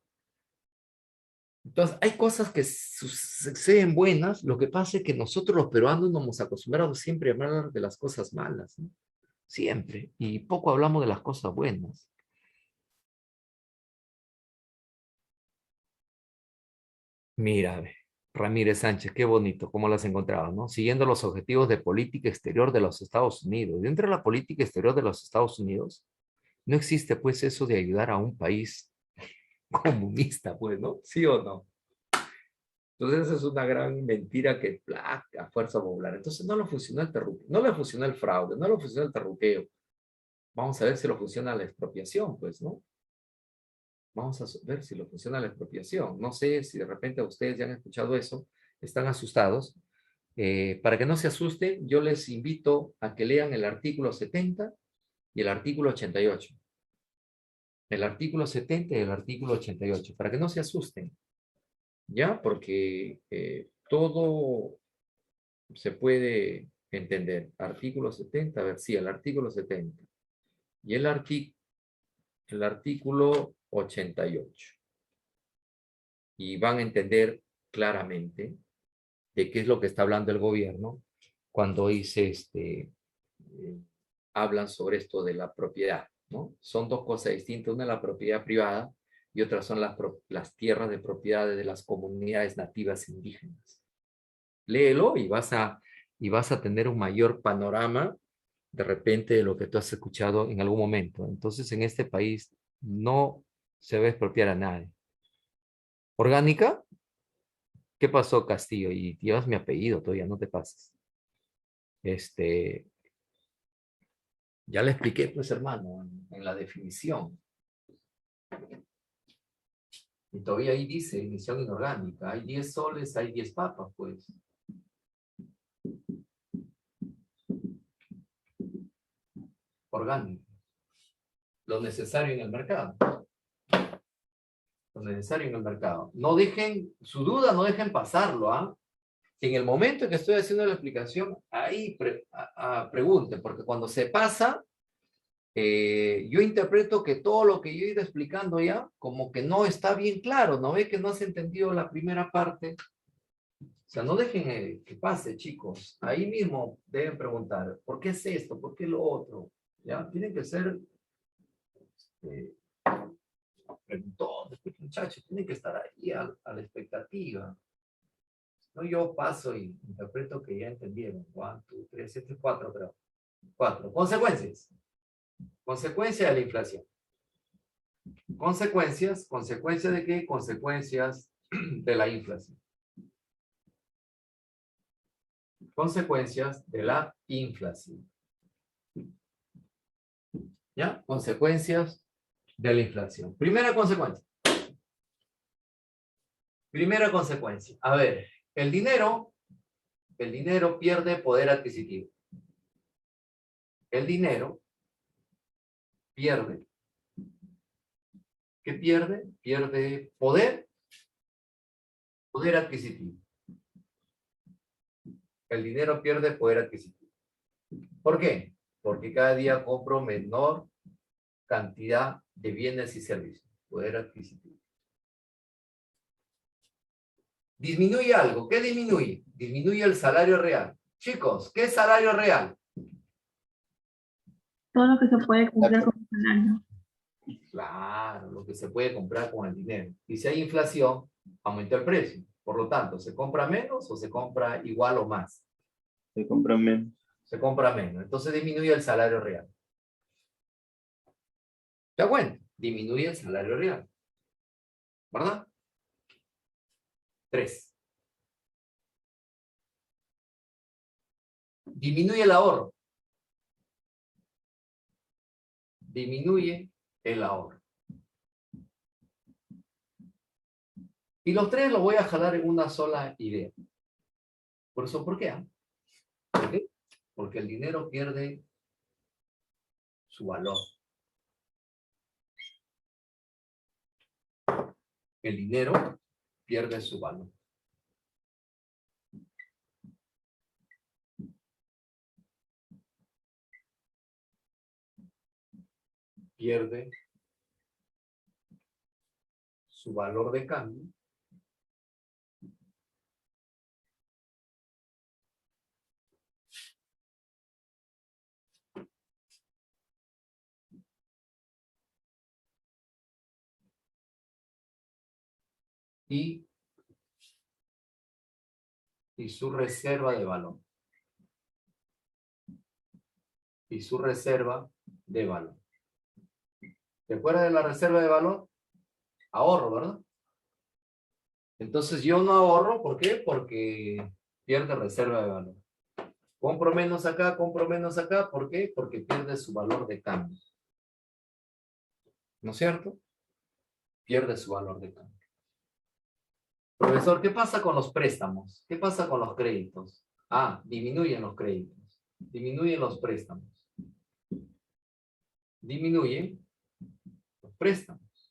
Speaker 1: Entonces, hay cosas que suceden buenas, lo que pasa es que nosotros los peruanos nos hemos acostumbrado siempre a hablar de las cosas malas, ¿no? Siempre, y poco hablamos de las cosas buenas. Mira, ve, Ramírez Sánchez, qué bonito, cómo las encontraba, ¿no? Siguiendo los objetivos de política exterior de los Estados Unidos. Dentro de la política exterior de los Estados Unidos, no existe pues eso de ayudar a un país comunista, pues, ¿no? ¿Sí o no? Entonces, esa es una gran mentira que placa a fuerza popular. Entonces, no le funcionó el terruqueo, no le funcionó el fraude, no le funcionó el terruqueo. Vamos a ver si lo funciona la expropiación, pues, ¿no? Vamos a ver si lo funciona la expropiación. No sé si de repente ustedes ya han escuchado eso, están asustados. Para que no se asusten, yo les invito a que lean el artículo 70 y el artículo 88. El artículo 70 y el artículo 88, para que no se asusten. ¿Ya? Porque todo se puede entender. Artículo 70, a ver, sí, el artículo 70. Y el artículo 88. Y van a entender claramente de qué es lo que está hablando el gobierno cuando dice, hablan sobre esto de la propiedad, ¿no? Son dos cosas distintas. Una es la propiedad privada y otra son las tierras de propiedad de las comunidades nativas indígenas. Léelo y vas a tener un mayor panorama de repente de lo que tú has escuchado en algún momento. Entonces, en este país no se va a expropiar a nadie. ¿Orgánica? ¿Qué pasó, Castillo? Y llevas mi apellido todavía, no te pases. Ya le expliqué, pues, hermano, en la definición. Y todavía ahí dice emisión inorgánica. Hay 10 soles, hay 10 papas, pues. Orgánico. Lo necesario en el mercado. Lo necesario en el mercado. No dejen su duda, no dejen pasarlo, ¿ah? En el momento en que estoy haciendo la explicación, ahí pregunten, porque cuando se pasa, yo interpreto que todo lo que yo he ido explicando ya, como que no está bien claro, ¿no ve que no has entendido la primera parte? O sea, no dejen que pase, chicos. Ahí mismo deben preguntar, ¿por qué es esto? ¿Por qué lo otro? ¿Ya? Tienen que ser preguntones, Muchachos, tienen que estar ahí a la expectativa. No, yo paso y interpreto que ya entendieron. 1, 2, 3, 7, 4, creo. 4. Consecuencias. Consecuencia de la inflación. Consecuencias. ¿Consecuencia de qué? Consecuencias de la inflación. Consecuencias de la inflación. ¿Ya? Consecuencias de la inflación. Primera consecuencia. Primera consecuencia. A ver, el dinero pierde poder adquisitivo. El dinero pierde. ¿Qué pierde? Pierde poder adquisitivo. El dinero pierde poder adquisitivo. ¿Por qué? Porque cada día compro menor cantidad de bienes y servicios. Poder adquisitivo. Disminuye algo. ¿Qué disminuye? Disminuye el salario real. Chicos, ¿qué es salario real?
Speaker 5: Todo lo que se puede comprar con el salario.
Speaker 1: Claro, lo que se puede comprar con el dinero. Y si hay inflación, aumenta el precio. Por lo tanto, ¿se compra menos o se compra igual o más?
Speaker 4: Se compra menos.
Speaker 1: Se compra menos. Entonces disminuye el salario real. ¿Te das cuenta? Disminuye el salario real. ¿Verdad? 3. Disminuye el ahorro. Disminuye el ahorro. Y los 3 los voy a jalar en una sola idea. Por eso, ¿por qué? ¿Por qué? Porque el dinero pierde su valor. El dinero pierde su valor. Pierde su valor de cambio. Y su reserva de valor. Y su reserva de valor. ¿Te acuerdas de la reserva de valor? Ahorro, ¿verdad? Entonces yo no ahorro, ¿por qué? Porque pierde reserva de valor. Compro menos acá, ¿por qué? Porque pierde su valor de cambio. ¿No es cierto? Pierde su valor de cambio. Profesor, ¿qué pasa con los préstamos? ¿Qué pasa con los créditos? Ah, disminuyen los créditos. Disminuyen los préstamos. Disminuyen los préstamos.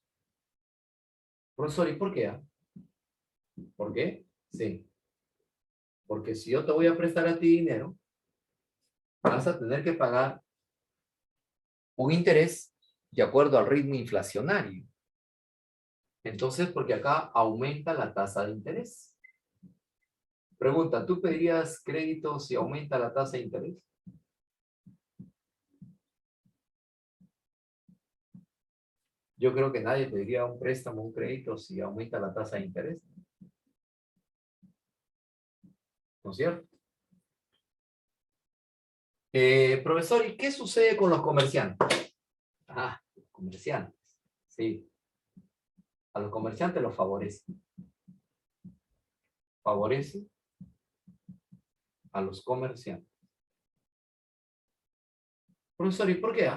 Speaker 1: Profesor, ¿y por qué? ¿Por qué? Sí. Porque si yo te voy a prestar a ti dinero, vas a tener que pagar un interés de acuerdo al ritmo inflacionario. Entonces, porque acá aumenta la tasa de interés. Pregunta, ¿tú pedirías crédito si aumenta la tasa de interés? Yo creo que nadie pediría un préstamo, un crédito si aumenta la tasa de interés. ¿No es cierto? Profesor, ¿y qué sucede con los comerciantes? Ah, los comerciantes. Sí. A los comerciantes los favorece. Favorece a los comerciantes. Profesor, ¿y por qué?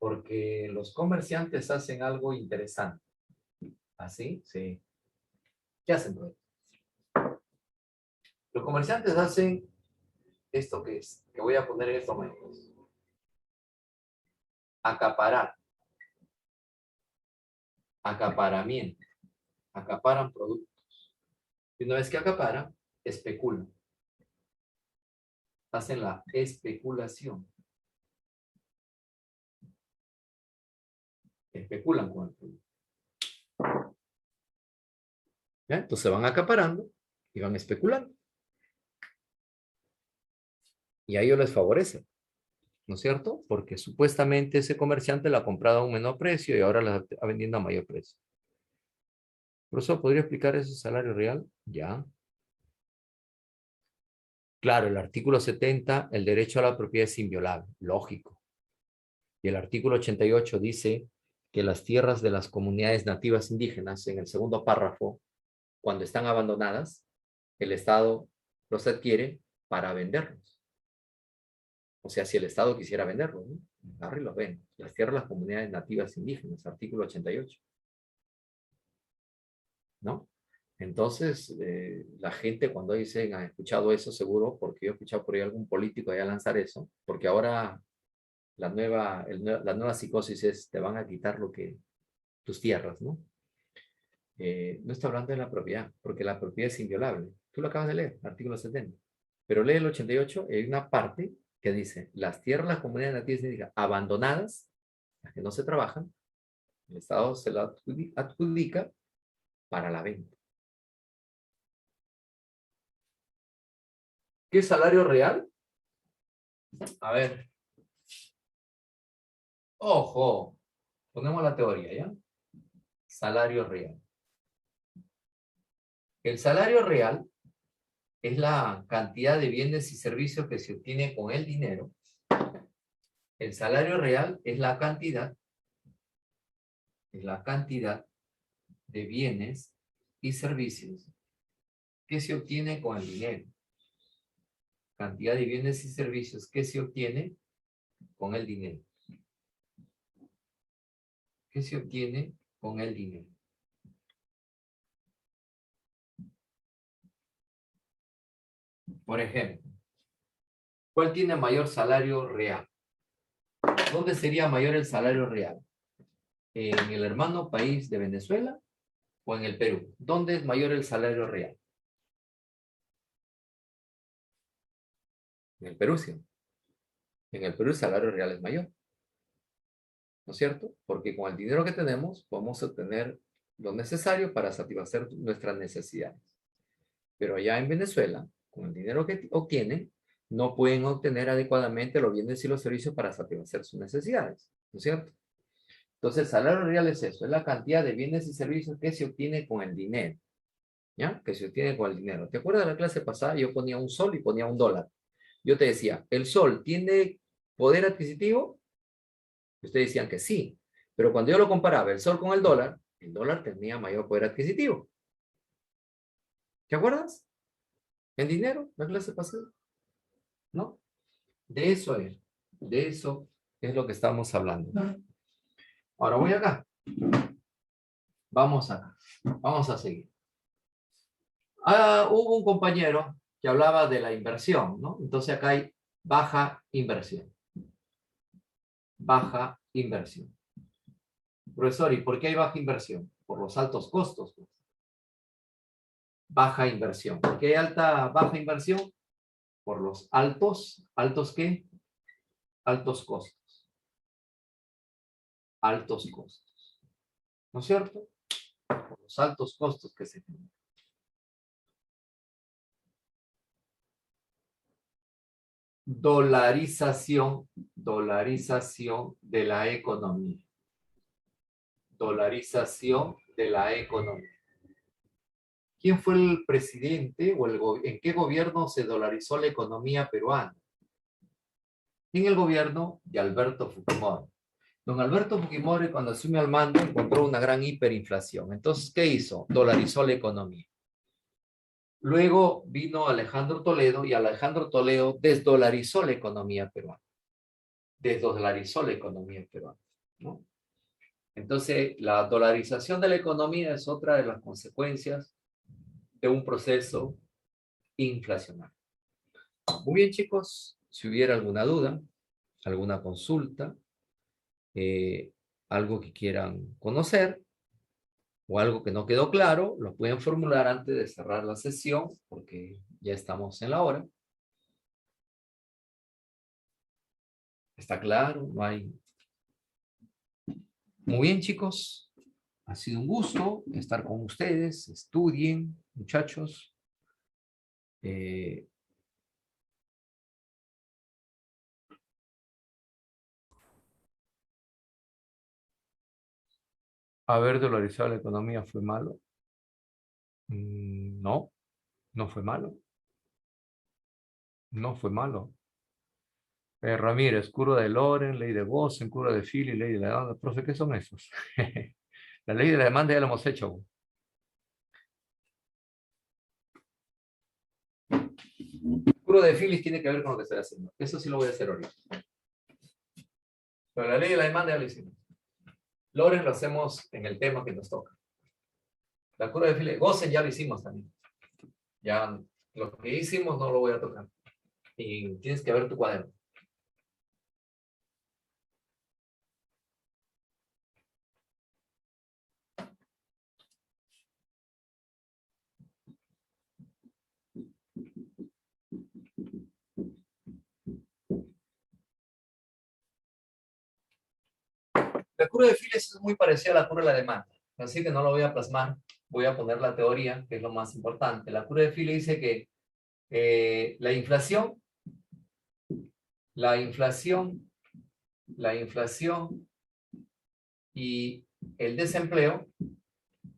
Speaker 1: Porque los comerciantes hacen algo interesante. ¿Así? Sí. ¿Qué hacen, pues? Los comerciantes hacen esto que es, que voy a poner en estos momentos. Acaparar. Acaparamiento. Acaparan productos. Y una vez que acaparan, especulan. Hacen la especulación. Especulan con el producto. ¿Ya? Entonces van acaparando y van especulando. Y a ellos les favorece. ¿no es cierto? Porque supuestamente ese comerciante la ha comprado a un menor precio y ahora la está vendiendo a mayor precio. ¿Profesor, podría explicar ese salario real? Ya. Claro, el artículo 70, el derecho a la propiedad es inviolable, lógico. Y el artículo 88 dice que las tierras de las comunidades nativas indígenas, en el segundo párrafo, cuando están abandonadas, el Estado los adquiere para venderlos. O sea, si el Estado quisiera venderlos, ¿no? Agarra y los vende. Las tierras de las comunidades nativas indígenas, artículo 88. ¿No? Entonces, la gente cuando dicen, han escuchado eso seguro, porque yo he escuchado por ahí algún político allá lanzar eso, porque ahora la nueva psicosis es, te van a quitar tus tierras, ¿no? No está hablando de la propiedad, porque la propiedad es inviolable. Tú lo acabas de leer, artículo 70. Pero lee el 88 y hay una parte que dice, las tierras de las comunidades nativas indígenas abandonadas, las que no se trabajan, el Estado se la adjudica para la venta. ¿Qué es salario real? A ver. Ojo. Ponemos la teoría, ¿ya? Salario real. El salario real es la cantidad de bienes y servicios que se obtiene con el dinero. El salario real es la cantidad de bienes y servicios que se obtiene con el dinero. Cantidad de bienes y servicios que se obtiene con el dinero. ¿Qué se obtiene con el dinero? Por ejemplo, ¿cuál tiene mayor salario real? ¿Dónde sería mayor el salario real? ¿En el hermano país de Venezuela o en el Perú? ¿Dónde es mayor el salario real? En el Perú, sí. En el Perú el salario real es mayor. ¿No es cierto? Porque con el dinero que tenemos podemos obtener lo necesario para satisfacer nuestras necesidades. Pero allá en Venezuela, con el dinero que obtienen, no pueden obtener adecuadamente los bienes y los servicios para satisfacer sus necesidades. ¿No es cierto? Entonces, el salario real es eso, es la cantidad de bienes y servicios que se obtiene con el dinero. ¿Ya? Que se obtiene con el dinero. ¿Te acuerdas de la clase pasada? Yo ponía un sol y ponía un dólar. Yo te decía, ¿el sol tiene poder adquisitivo? Ustedes decían que sí. Pero cuando yo lo comparaba el sol con el dólar tenía mayor poder adquisitivo. ¿Te acuerdas? En dinero, la clase pasada. ¿No? De eso es lo que estamos hablando. Ahora voy acá. Vamos acá. Vamos a seguir. Hubo un compañero que hablaba de la inversión, ¿no? Entonces acá hay baja inversión. Baja inversión. Profesor, ¿y por qué hay baja inversión? Por los altos costos. Pues. Baja inversión. ¿Por qué hay baja inversión? Por los ¿altos qué? Altos costos. Altos costos. ¿No es cierto? Por los altos costos que se generan. Dolarización de la economía. Dolarización de la economía. ¿Quién fue el presidente o en qué gobierno se dolarizó la economía peruana? En el gobierno de Alberto Fujimori. Don Alberto Fujimori, cuando asumió al mando, encontró una gran hiperinflación. Entonces, ¿qué hizo? Dolarizó la economía. Luego vino Alejandro Toledo y Alejandro Toledo desdolarizó la economía peruana. Desdolarizó la economía peruana, ¿no? Entonces, la dolarización de la economía es otra de las consecuencias de un proceso inflacionario. Muy bien, chicos, si hubiera alguna duda, alguna consulta, algo que quieran conocer o algo que no quedó claro, lo pueden formular antes de cerrar la sesión, porque ya estamos en la hora. ¿Está claro? No hay... Muy bien, chicos. Ha sido un gusto estar con ustedes. Estudien, muchachos. Haber dolarizado la economía fue malo. No, no fue malo. No fue malo. Ramírez, curva de Loren, ley de Bosen, curva de Philly, ley de la demanda. Profe, ¿qué son esos? La ley de la demanda ya la hemos hecho. Curva de Philly tiene que ver con lo que estoy haciendo. Eso sí lo voy a hacer ahorita. Pero la ley de la demanda ya lo hicimos. Loren lo hacemos en el tema que nos toca. La curva de Philly, Bosen ya lo hicimos también. Ya lo que hicimos no lo voy a tocar. Y tienes que ver tu cuaderno. La curva de Phillips es muy parecida a la curva de la demanda, así que no lo voy a plasmar. Voy a poner la teoría, que es lo más importante. La curva de Phillips dice que la inflación y el desempleo,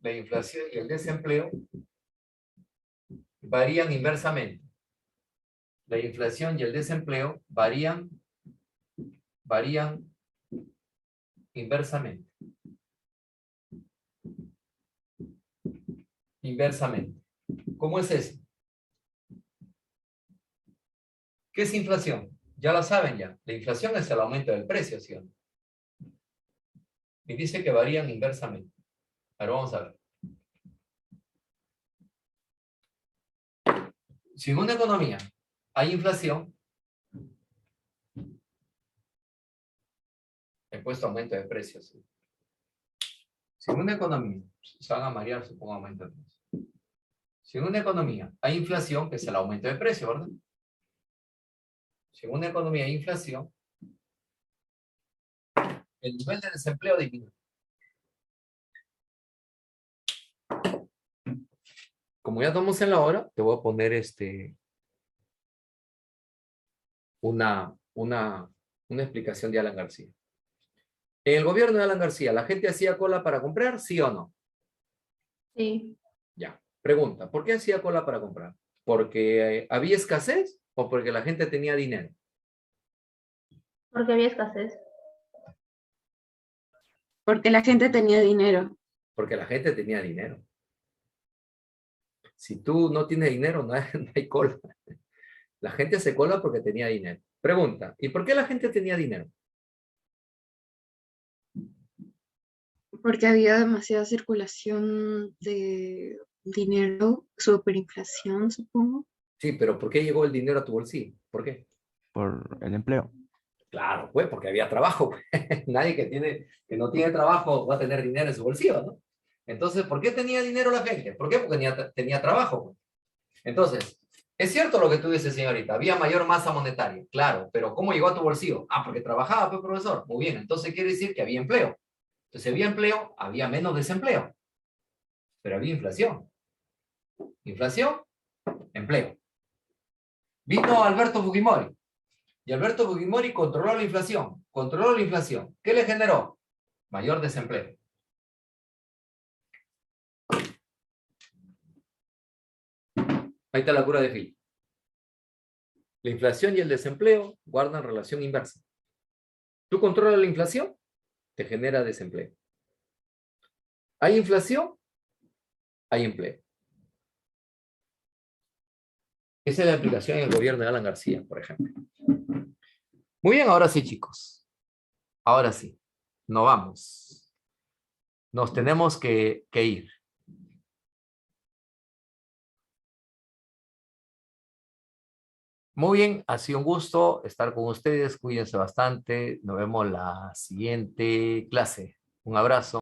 Speaker 1: la inflación y el desempleo varían inversamente. La inflación y el desempleo varían inversamente. Inversamente. ¿Cómo es eso? ¿Qué es inflación? Ya lo saben ya. La inflación es el aumento del precio, ¿sí o no? Y dice que varían inversamente. Ahora vamos a ver. Si en una economía hay inflación, he puesto aumento de precios. ¿Sí? Si en una economía, se van a marear, supongo aumento de precios. Si en una economía hay inflación, que es el aumento de precio, ¿verdad? Si en una economía hay inflación, el nivel de desempleo disminuye. Como ya estamos en la hora, te voy a poner una explicación de Alan García. En el gobierno de Alan García, ¿la gente hacía cola para comprar, sí o no?
Speaker 5: Sí,
Speaker 1: Ya. Pregunta, ¿por qué hacía cola para comprar? ¿Porque había escasez o porque la gente tenía dinero?
Speaker 5: porque había escasez.
Speaker 7: Porque la gente tenía dinero.
Speaker 1: Porque la gente tenía dinero. Si tú no tienes dinero, no hay cola. La gente hace cola porque tenía dinero. Pregunta, ¿y por qué la gente tenía dinero?
Speaker 7: Porque había demasiada circulación de dinero, superinflación, supongo.
Speaker 1: Sí, pero ¿por qué llegó el dinero a tu bolsillo? ¿Por qué?
Speaker 2: Por el empleo.
Speaker 1: Claro, pues porque había trabajo. Nadie que no tiene trabajo va a tener dinero en su bolsillo, ¿no? Entonces, ¿por qué tenía dinero la gente? ¿Por qué? Porque tenía trabajo. Entonces, es cierto lo que tú dices, señorita, había mayor masa monetaria, claro, pero ¿cómo llegó a tu bolsillo? Ah, porque trabajaba, pues, profesor. Muy bien, entonces quiere decir que había empleo. Entonces, si había empleo, había menos desempleo. Pero había inflación. Inflación, empleo. Vino Alberto Fujimori. Y Alberto Fujimori controló la inflación. Controló la inflación. ¿Qué le generó? Mayor desempleo. Ahí está la cura de Phil. La inflación y el desempleo guardan relación inversa. Tú controlas la inflación, te genera desempleo. ¿Hay inflación? Hay empleo. Esa es la aplicación en el gobierno de Alan García, por ejemplo. Muy bien, ahora sí, chicos. Ahora sí. Nos vamos. Nos tenemos que ir. Muy bien, ha sido un gusto estar con ustedes. Cuídense bastante. Nos vemos la siguiente clase. Un abrazo.